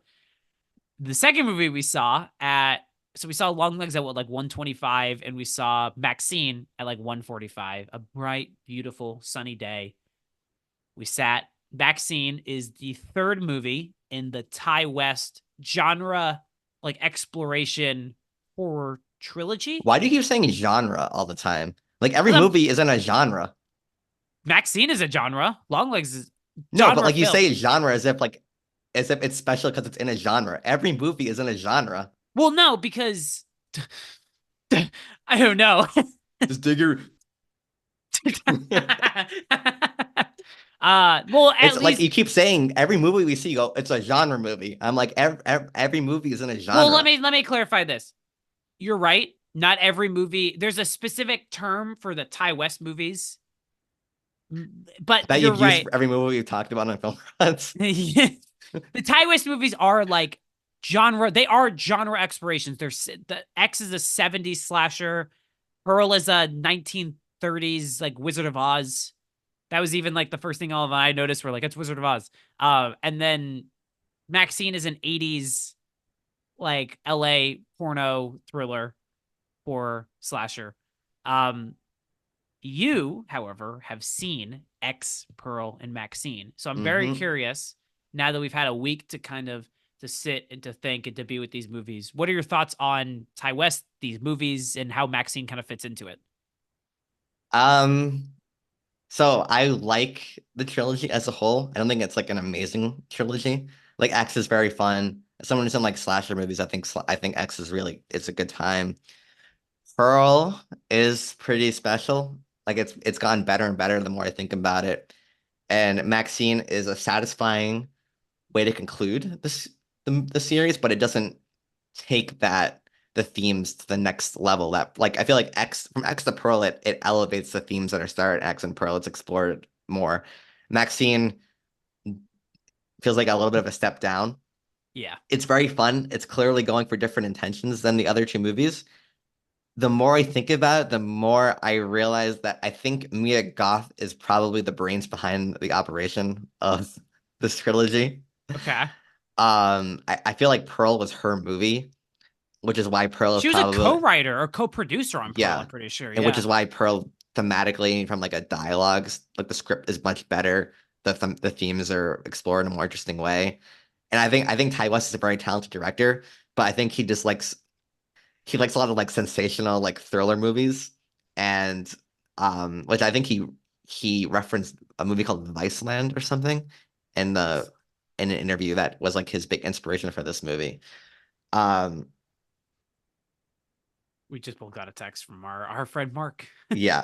The second movie we saw we saw Longlegs at like 125 and we saw MaXXXine at like 145. A bright, beautiful, sunny day. We sat. MaXXXine is the third movie in the Thai West genre, like exploration horror trilogy. Why do you keep saying genre all the time? Like every Well, movie is in a genre. MaXXXine is a genre. Longlegs is No, but genre like you film. say genre as if it's special because it's in a genre. Every movie is in a genre. Well, no, because I don't know. Just dig your. Well, It's at like least, you keep saying every movie we see, you go, it's a genre movie. I'm like, every movie is in a well, genre. let me clarify this. You're right. Not every movie. There's a specific term for the Ty West movies, but That you're you've used right. for every movie we've talked about on Film Runs. The Ty West movies are like genre. They are genre explorations. The X is a '70s slasher. Pearl is a 1930s like Wizard of Oz. That was even like the first thing all of I noticed were like it's Wizard of Oz. And then Maxine is an '80s like LA porno thriller or slasher. Um, you, however, have seen X, Pearl, and Maxine. So I'm very Hmm. curious now that we've had a week to kind of to sit and to think and to be with these movies. What are your thoughts on Ty West, these movies, and how Maxine kind of fits into it? Um, so I like the trilogy as a whole. I don't think it's like an amazing trilogy. Like X is very fun. As someone who's in like slasher movies, I think X is really it's a good time. Pearl is pretty special. Like it's gotten better and better the more I think about it. And Maxine is a satisfying way to conclude the series, but it doesn't take the themes to the next level. That like I feel like X from X to Pearl, it elevates the themes that are started at X and Pearl. It's explored more. Maxine feels like a little bit of a step down. Yeah. It's very fun. It's clearly going for different intentions than the other two movies. The more I think about it, the more I realize that I think Mia Goth is probably the brains behind the operation of this trilogy. Okay. I feel like Pearl was her movie, which is why Pearl is She was a probably co-writer or co-producer on Pearl, yeah, I'm pretty sure. and which Yeah. is why Pearl thematically from like a dialogues like the script is much better. The themes are explored in a more interesting way, and I think Ty West is a very talented director, but I think he likes a lot of like sensational like thriller movies, and which I think he referenced a movie called Viceland or something in the in an interview that was like his big inspiration for this movie. Um, We just both got a text from our friend Mark. yeah.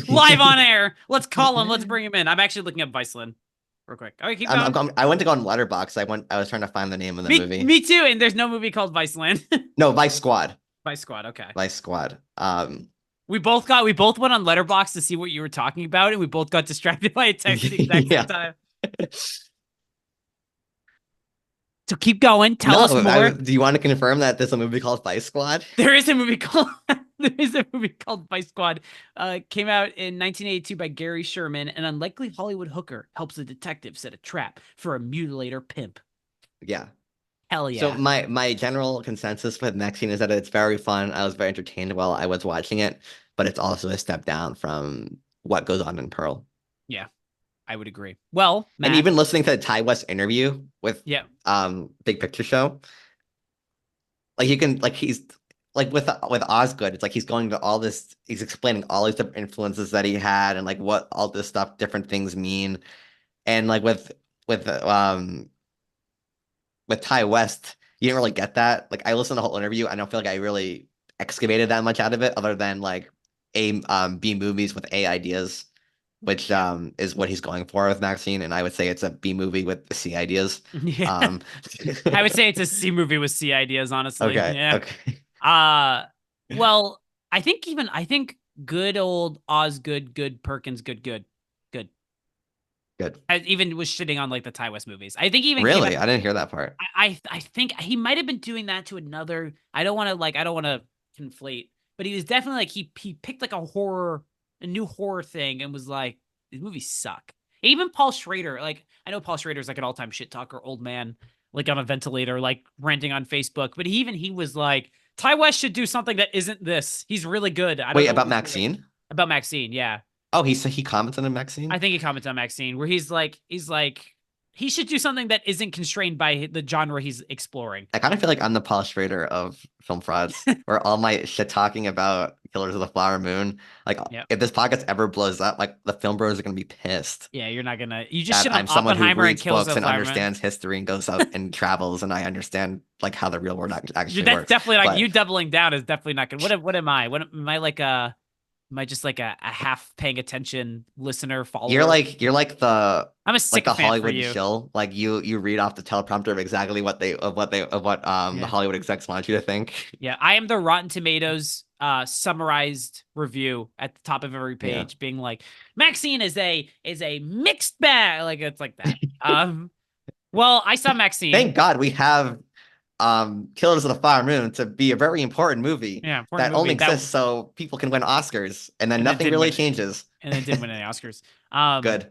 Live on air. Let's call him. Let's bring him in. I'm actually looking up Viceland real quick. Okay, keep going. I went to go on Letterboxd. I was trying to find the name of the movie. Me too. And there's no movie called Viceland. No, Vice Squad. Vice Squad. Okay. Vice Squad. We both went on Letterboxd to see what you were talking about, and we both got distracted by a text at the exact same Yeah. time. So keep going. Tell No, us more. do you want to confirm that there's a movie called Vice Squad? There is a movie called there is a movie called Vice Squad. Came out in 1982 by Gary Sherman. An unlikely Hollywood hooker helps a detective set a trap for a mutilator pimp. Yeah. Hell So yeah. my general consensus with Maxine is that it's very fun. I was very entertained while I was watching it, but it's also a step down from what goes on in Pearl. Yeah, I would agree. Well, And Matt. even listening to the Ty West interview with Yeah. Big Picture Show, like you can like he's like with Osgood, it's like he's going to all this, he's explaining all these different influences that he had and like what all this stuff, different things mean. And like with um with Ty West, you didn't really get that. Like I listened to the whole interview, I don't feel like I really excavated that much out of it, other than like B movies with A ideas, which is what he's going for with Maxine, and I would say it's a B movie with C ideas. Yeah. Um, I would say it's a C movie with C ideas, honestly. okay, Yeah. okay, Uh well, I think good old Osgood, good Perkins, good. good. I even was shitting on like the Ty West movies. I think he even came out. Really, I didn't hear that part. I think he might have been doing that to another. I don't want to conflate, but he was definitely like he picked like a new horror thing, and was like these movies suck. Even Paul Schrader, like I know Paul Schrader's like an all time shit talker, old man, like on a ventilator, like ranting on Facebook, but he was like Ty West should do something that isn't this. He's really good. I don't Wait, know what about he's doing. Maxine? About Maxine, yeah. Oh, he commented on I Maxine? think he commented on Maxine where he's like he should do something that isn't constrained by the genre he's exploring. I kind of feel like I'm the Paul Schrader of film frauds, where all my shit talking about Killers of the Flower Moon, like Yeah. if this podcast ever blows up, like the film bros are gonna be pissed Yeah, you're not gonna. You just that shit on I'm someone who Oppenheimer and reads Kills books of and Flower Moon. understands history and goes out and travels, and I understand like how the real world actually That's works. definitely like But you doubling down is definitely not good. What am I? What am I like a? Am I just like a half paying attention listener follower? you're I'm a like the sycophant for Hollywood you. shill. Like you read off the teleprompter of exactly what the Yeah. Hollywood execs want you to think. Yeah, I am the Rotten Tomatoes summarized review at the top of every Yeah. page, being like, Maxine is a mixed bag. Like it's like that. Well, I saw Maxine. Thank God we have Killers of the Flower Moon to be a very important movie Yeah, important that only movie that exists so people can win Oscars, and then and then nothing didn't really win changes. and then didn't win any Oscars. Good.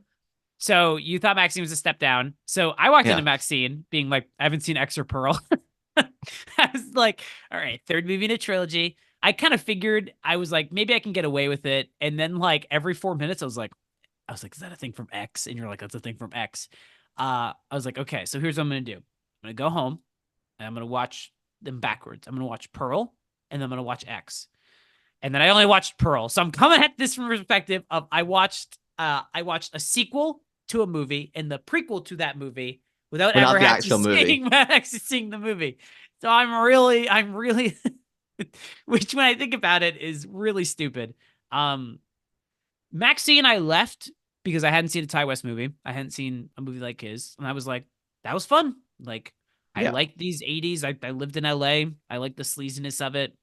So you thought Maxine was a step down. So I walked into Yeah. Maxine being like, I haven't seen X or Pearl. I was like, all right, third movie in a trilogy. I kind of figured I was like, maybe I can get away with it. And then like every 4 minutes, I was like, is that a thing from X? And you're like, that's a thing from X. I was like, okay, so here's what I'm gonna do. I'm gonna go home and I'm gonna watch them backwards. I'm gonna watch Pearl and then I'm gonna watch X. And then I only watched Pearl. So I'm coming at this from the perspective of I watched a sequel to a movie and the prequel to that movie without But not ever the actually actual movie. seeing the movie. So I'm really which when I think about it is really stupid. Maxine I left because I hadn't seen a Ty West movie. I hadn't seen a movie like his. And I was like, that was fun. Like I Yeah. like these 80s. I lived in LA. I like the sleaziness of it.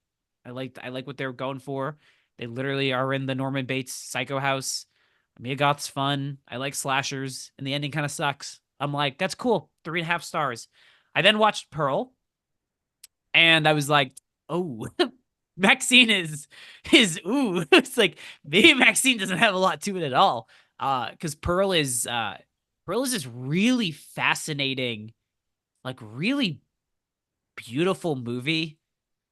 I like what they were going for. They literally are in the Norman Bates Psycho House. Mia Goth's fun. I like slashers, and the ending kind of sucks. I'm like, that's cool. 3.5 stars. I then watched Pearl, and I was like, oh, Maxine is ooh. It's like maybe Maxine doesn't have a lot to it at all. Because Pearl is this really fascinating, like really beautiful movie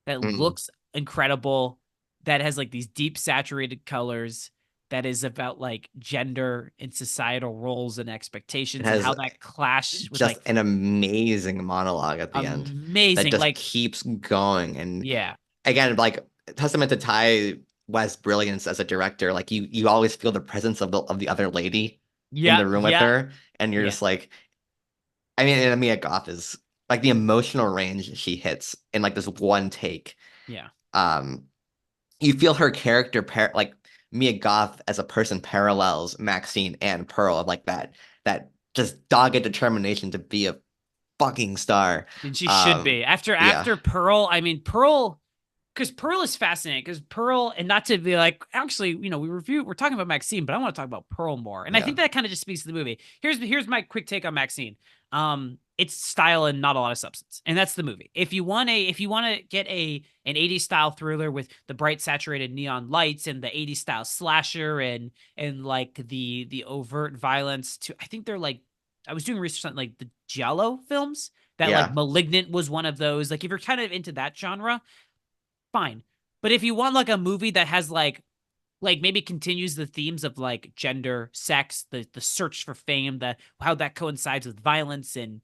that Mm. looks incredible, that has like these deep saturated colors, that is about like gender and societal roles and It expectations and has how that clash with just like an amazing monologue at the end that amazing, just like keeps going. And yeah, again, like testament to Ty West's brilliance as a director. Like you always feel the presence of the other lady in yeah, the room with yeah, her, and you're yeah, just like, I mean, and Mia Goth is like the emotional range she hits in like this one take. yeah. Um, you feel her character like Mia Goth as a person parallels Maxine and Pearl of like that just dogged determination to be a fucking star. And she should be Yeah, after Pearl. I mean, Pearl, because Pearl is fascinating. Because Pearl, and not to be like, actually, we're talking about Maxine, but I want to talk about Pearl more. And I yeah. think that kind of just speaks to the movie. Here's my quick take on Maxine. It's style and not a lot of substance, and that's the movie. If you want to get an 80s style thriller with the bright saturated neon lights and the 80s style slasher and like the overt violence to, I think they're like, I was doing research on like the Giallo films, that like Yeah. Malignant was one of those. Like if you're kind of into that genre, fine. But if you want like a movie that has like maybe continues the themes of like gender, sex, the search for fame, the how that coincides with violence and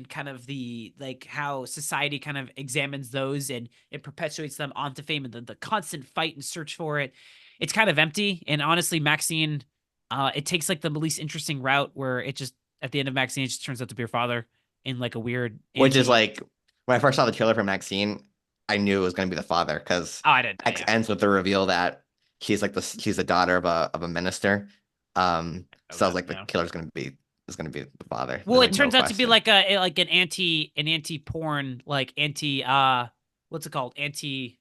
kind of the like how society kind of examines those and it perpetuates them onto fame and the constant fight and search for it. It's kind of empty. And honestly, Maxine, it takes like the least interesting route where it just at the end of Maxine, it just turns out to be her father in like a weird Which is anti. like when I first saw the trailer for Maxine, I knew it was going to be the father because Oh, I didn't. X Yeah. ends with the reveal that she's the daughter of a minister. Oh So I was God. like, the No. killer's going to be the father. Well, it No turns out to be question. like an anti porn, like anti what's it called? Anti,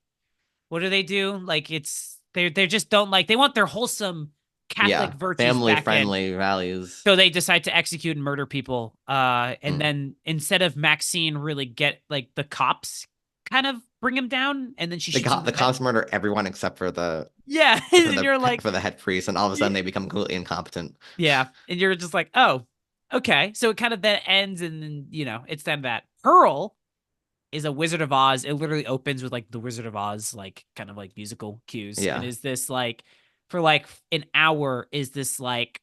what do they do? Like it's they just don't like, they want their wholesome Catholic Yeah, virtues family back in. friendly values. So they decide to execute and murder people. And Mm. then instead of Maxine really get like the cops kind of bring him down and then she shoots him in The the head. cops murder everyone except for Yeah. And you're like, the head priest, and all of a yeah. sudden they become completely incompetent. Yeah. And you're just like, oh, okay. So it kind of then ends and then, it's then that Pearl is a Wizard of Oz. It literally opens with like the Wizard of Oz, like kind of like musical cues. And Yeah, is this like for like an hour, is this like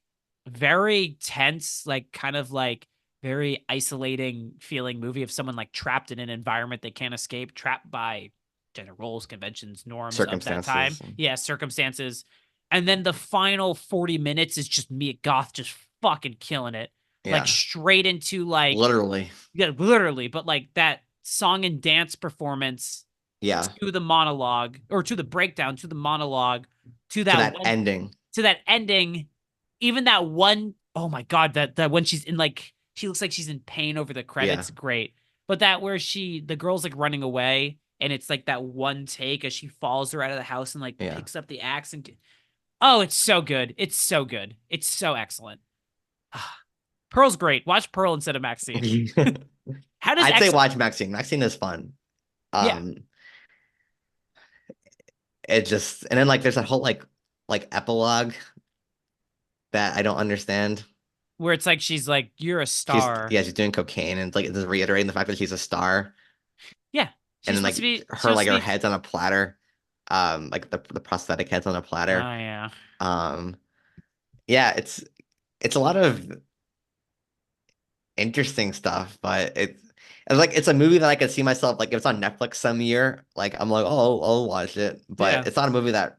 very tense, like kind of like very isolating feeling movie of someone like trapped in an environment they can't escape, trapped by gender roles, conventions, norms of that time. Circumstances. Yeah, circumstances. And then the final 40 minutes is just Mia Goth just fucking killing it. Like Yeah, straight into like, literally. yeah, literally, but like that song and dance performance Yeah, to the monologue or to the breakdown, to the monologue, to to that that one, ending. to that ending, even that one, oh my God, that when she's in like, she looks like she's in pain over the Yeah, credits, great. But that where the girl's like running away and it's like that one take as she falls her out of the house and like yeah. picks up the axe and, oh, it's so good. It's so good. It's so excellent. Pearl's great. Watch Pearl instead of Maxine. How does I'd say X, watch Maxine. Maxine is fun. yeah, Um, it just and then like there's a whole like epilogue that I don't understand. where it's like she's like, you're a star. She's doing cocaine and like just reiterating the fact that she's a star, Yeah. and She's then supposed to like be, she's her supposed like to her be, head's on a platter, like the prosthetic head's on a oh platter. yeah. Um, yeah, it's a lot of interesting stuff, but it's like it's a movie that I could see myself like if it's on Netflix some year, like I'm like, oh, I'll watch it, but Yeah. it's not a movie that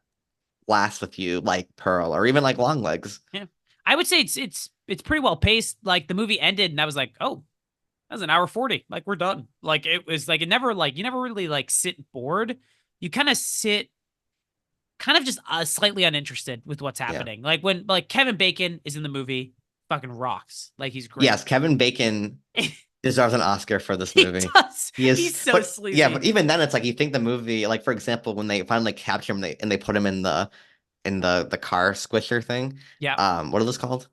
lasts with you like Pearl or even like Longlegs. Yeah. I would say it's pretty well paced. Like the movie ended and I was like, oh, that was an hour 40. Like we're done. Like it was like it never like you never really like sit bored. You kind of sit kind of just slightly uninterested with what's Yeah. happening. Like when like Kevin Bacon is in the movie, fucking rocks. Like he's great. Yes, Kevin Bacon deserves an Oscar for this He movie. does. He is, He's so but yeah, but sleazy. even then, it's like you think the movie, like for example, when they finally capture him, they put him in the car squisher thing. Yeah. What are those called?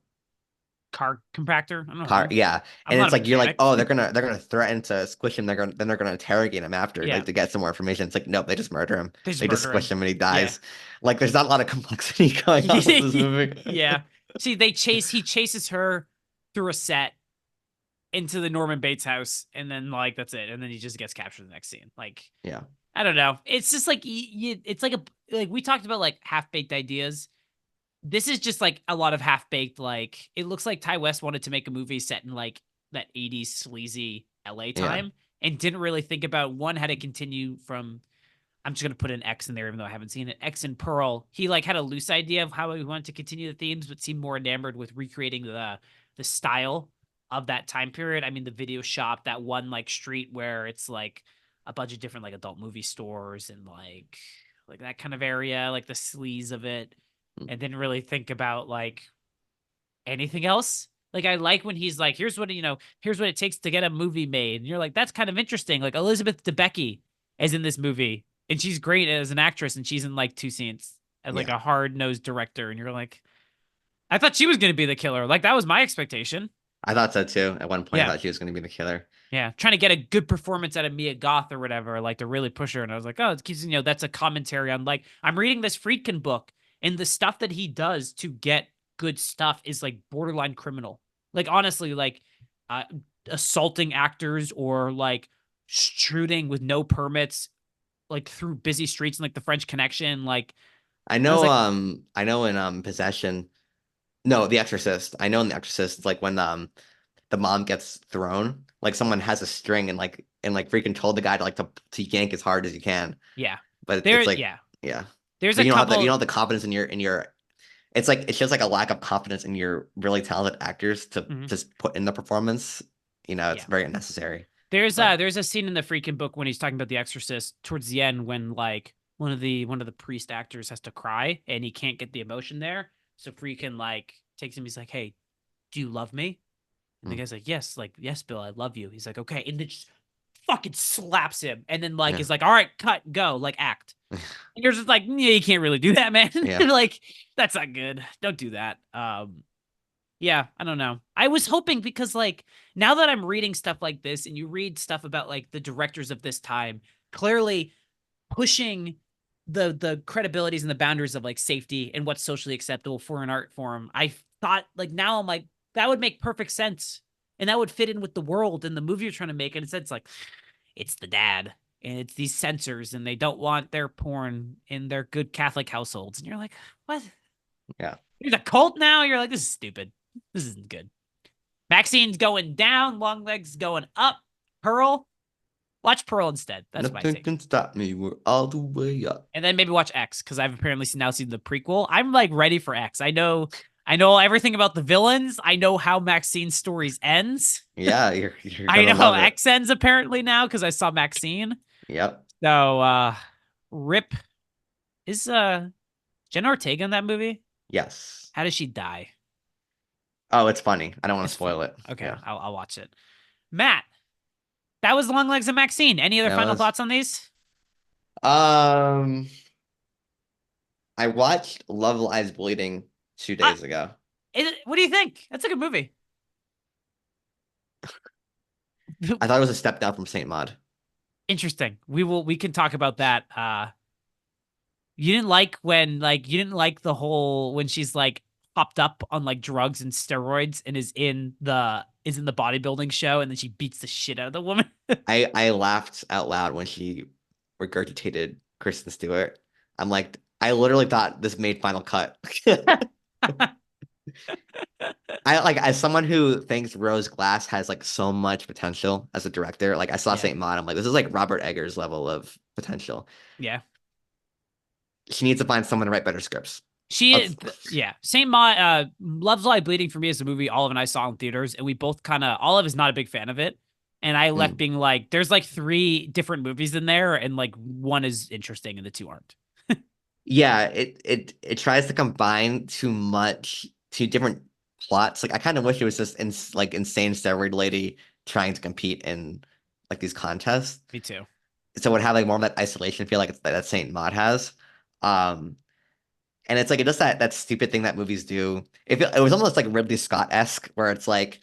Car compactor. I don't Car, know. yeah. I'm And not a it's like you're like, mechanic. oh, they're gonna threaten to squish him. They're gonna interrogate him after, Yeah. like to get some more information. It's like nope, they just murder him. They just They just murder squish him. him and he Yeah. dies. Like there's not a lot of complexity going on with this movie. Yeah. See, he chases her through a set into the Norman Bates house, and then like that's it. And then he just gets captured in the next scene. Like, Yeah, I don't know. It's just like it's like a like we talked about like half-baked ideas. This is just like a lot of half-baked, like it looks like Ty West wanted to make a movie set in like that 80s sleazy LA yeah, time and didn't really think about one how to continue from I'm just gonna put an X in there, even though I haven't seen it. X and Pearl. He like had a loose idea of how he wanted to continue the themes, but seemed more enamored with recreating the style of that time period. I mean, the video shop, that one like street where it's like a bunch of different like adult movie stores and like that kind of area, like the sleaze of it, and didn't really think about like anything else. Like I like when he's like, here's what it takes to get a movie made. And you're like, that's kind of interesting. Like Elizabeth Debicki is in this movie and she's great as an actress and she's in like two scenes as like yeah. a hard-nosed director. And you're like, I thought she was gonna be the killer. Like that was my expectation. I thought so too. At one point, I Yeah. thought she was gonna be the killer. Yeah. Trying to get a good performance out of Mia Goth or whatever, like to really push her. And I was like, oh, that's a commentary on like I'm reading this Friedkin book and the stuff that he does to get good stuff is like borderline criminal. Like honestly, like uh, assaulting actors or like shooting with no permits, like through busy streets and like the French Connection. Like I was like, I know in Possession. No, The Exorcist. I know in The Exorcist, like when the mom gets thrown, like someone has a string and freaking told the guy to yank as hard as you can. yeah, But there, it's like yeah. yeah. There's But a you couple. don't have the confidence in your it's like it shows like a lack of confidence in your really talented actors to Mhm, just put in the performance. It's yeah. very unnecessary. There's But there's a scene in the freaking book when he's talking about The Exorcist towards the end when like one of the priest actors has to cry and he can't get the emotion there. So freaking like takes him, he's like, hey, do you love me? And the mm, guy's like, yes, Bill, I love you. He's like, okay, and then just fucking slaps him, and then like yeah. is like, all right, cut, go, like act. And you're just like, yeah, you can't really do that, man. Yeah. Like, that's not good. Don't do that. Yeah, I don't know. I was hoping because like now that I'm reading stuff like this and you read stuff about like the directors of this time, clearly pushing the credibilities and the boundaries of like safety and what's socially acceptable for an art form. I thought like now I'm like that would make perfect sense and that would fit in with the world and the movie you're trying to make. And instead it's like it's the dad and it's these censors and they don't want their porn in their good Catholic households. And you're like, what? Yeah. There's a cult now? You're like, this is stupid. This isn't good. Maxine's going down, Longlegs going up. Pearl, watch Pearl instead. That's my Nothing take. can stop me. We're all the way up. And then maybe watch X because I've apparently now seen the prequel. I'm like ready for X. I know everything about the villains. I know how Maxine's stories ends. Yeah, you're I gonna know how love it. X ends apparently now because I saw Maxine. Yep. So Rip is Jenna Ortega in that movie? Yes. How does she die? Oh, it's funny. I don't want to It's fun. spoil it. Okay, Yeah. I'll watch it. Matt, that was Longlegs and Maxine. Any other That final was thoughts on these? um I watched Love Lies Bleeding two Uh, days ago. what do you think? That's a good movie. I thought it was a step down from Saint Maud. Interesting. We can talk about that. You didn't like you didn't like the whole when she's like popped up on like drugs and steroids and is in the bodybuilding show and then she beats the shit out of the woman. I laughed out loud when she regurgitated Kristen Stewart. I'm like, I literally thought this made Final Cut. I like as someone who thinks Rose Glass has like so much potential as a director. Like I saw Yeah. Saint Maud. I'm like, this is like Robert Eggers level of potential. Yeah. She needs to find someone to write better scripts. She, Let's, yeah. Saint Maud, Love's Lie Bleeding for me is a movie Olive and I saw in theaters, and we both Olive is not a big fan of it. And I left mm. being like, there's like three different movies in there, and like one is interesting and the two aren't. Yeah, it tries to combine two different plots. Like I kind of wish it was just like insane steroid lady trying to compete in like these contests. Me too. So it would have like more of that isolation feel like it's that Saint Maud has. Um, and it's like it does that stupid thing that movies do. It was almost like Ridley Scott-esque, where it's like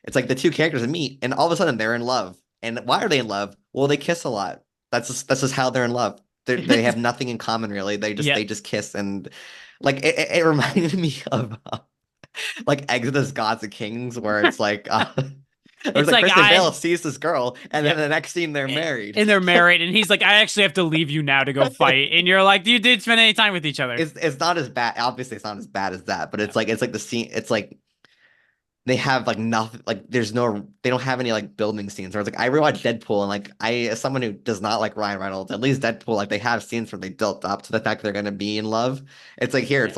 the two characters meet, and all of a sudden they're in love. And why are they in love? Well, they kiss a lot. That's just how they're in love. They have nothing in common really. Yeah. They just kiss and like it reminded me of like Exodus Gods and Kings, where it's like it was It's like like Christian Bale sees this girl, and then yep. the next scene they're married. And they're married, and he's like, I actually have to leave you now to go fight. And you're like, you did spend any time with each other. It's not as bad. Obviously, it's not as bad as that, but Yeah. it's like the scene. It's like they have like nothing. Like they don't have any like building scenes. Or it's like I rewatched Deadpool, and like as someone who does not like Ryan Reynolds, at least Deadpool, like they have scenes where they built up to the fact they're gonna be in love. It's like here, it's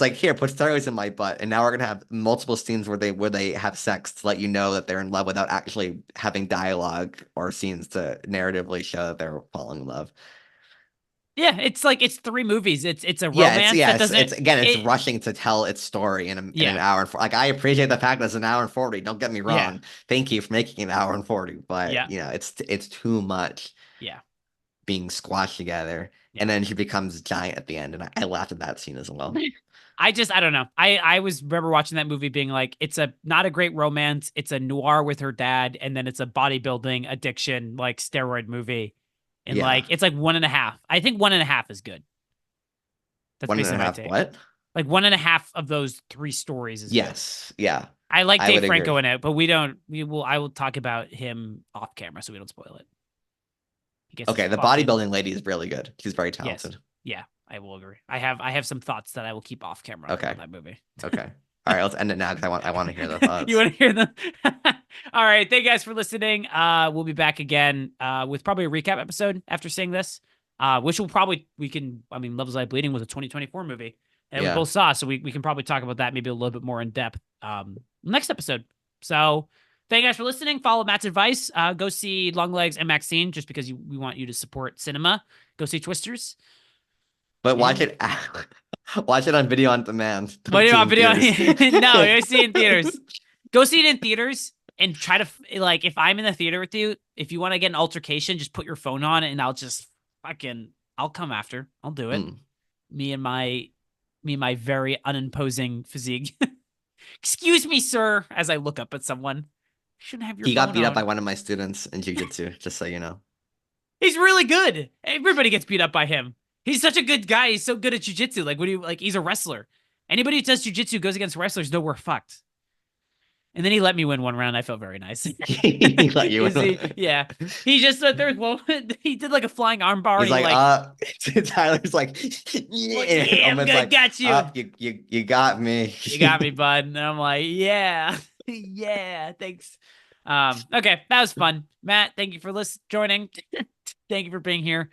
like here, put steroids in my butt, and now we're gonna have multiple scenes where they have sex to let you know that they're in love without actually having dialogue or scenes to narratively show that they're falling in love. Yeah, it's like it's three movies. It's a Yeah, romance that doesn't it's again, it's it. rushing to tell its story in an Yeah, hour and like I appreciate the fact that it's an hour and 40. Don't get me yeah, wrong. Thank you for making an hour and 40, but yeah, you know, it's too much yeah, being squashed together. And yeah. then she becomes giant at the end, and I laughed at that scene as well. I don't know. I was remember watching that movie being like, it's a not a great romance. It's a noir with her dad, and then it's a bodybuilding addiction like steroid movie, and Yeah. like it's like one and a half. I think one and a half is good. That's One and a basically my half take. what? Like one and a half of those three stories is good. Yes. Yeah. I like I Dave would Franco agree. in it, but we don't. We will. I will talk about him off camera so we don't spoil it. He gets his Okay, the fucking bodybuilding lady is really good. She's very yes, talented. yeah. I will agree. I have some thoughts that I will keep off camera Okay. about that movie. Okay. All right, let's end it now because I want to hear the You thoughts. want to hear them? All right. Thank you guys for listening. We'll be back again with probably a recap episode after seeing this. Which will probably I mean, Love is Like Bleeding was a 2024 movie that we Yeah. both saw, so we can probably talk about that maybe a little bit more in depth next episode. So thank you guys for listening. Follow Matt's advice. Go see Longlegs and Maxine just because we want you to support cinema. Go see Twisters. But watch And it watch it on video on demand. what Don't see it about in video? theaters. No, go see it in theaters. Go see it in theaters and try to like if I'm in the theater with you, if you want to get an altercation, just put your phone on and I'll come after. I'll do it. Mm. Me and my very unimposing physique. Excuse me, sir, as I look up at someone. You shouldn't have your He got phone beat up by on. one of my students in jiu-jitsu, just so you know. He's really good. Everybody gets beat up by him. He's such a good guy. He's so good at jujitsu. Like, what do you like? He's a wrestler. Anybody who does jujitsu goes against wrestlers. No, we're fucked. And then he let me win one round. I felt very nice. He let you in. Yeah. He just there was one. He did like a flying armbar. He's He like, Tyler's like, yeah. yeah, I'm Omen's good. like, Got you. you got me. You got me, bud. And I'm like, yeah. Yeah, thanks. Okay, that was fun. Matt, thank you for joining. Thank you for being here.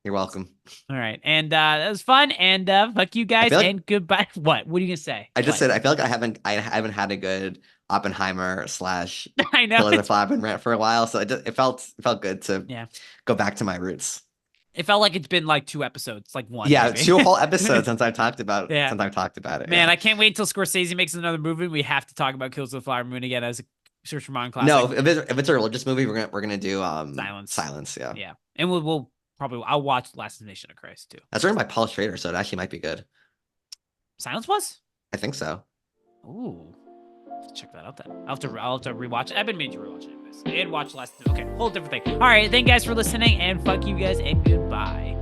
You're welcome. All right. And that was fun. And fuck you I guys feel like and goodbye. What? What are you gonna say? I just What? said I feel like I haven't had a good Oppenheimer slash I know Killers of the it's Flower Moon rant for a while, so it felt good to yeah. go back to my roots. It felt like it's been like 2 episodes, like one Yeah, maybe. 2 whole episodes Yeah. since I've talked about it. Man, Yeah. I can't wait until Scorsese makes another movie. We have to talk about Kills of the Flower Moon again as a Search for Modern No, classic. if it's a religious movie, we're gonna do Silence. Silence. Yeah. Yeah. And we'll probably I'll watch Last Nation of Christ too. That's written by Paul Schrader, so it actually might be good. Silence was? I think so. Ooh. Check that out then. I'll have to rewatch it. I've been meaning to rewatch it anyways. And watch Last. Okay, whole different thing. All right, thank you guys for listening, and fuck you guys, and goodbye.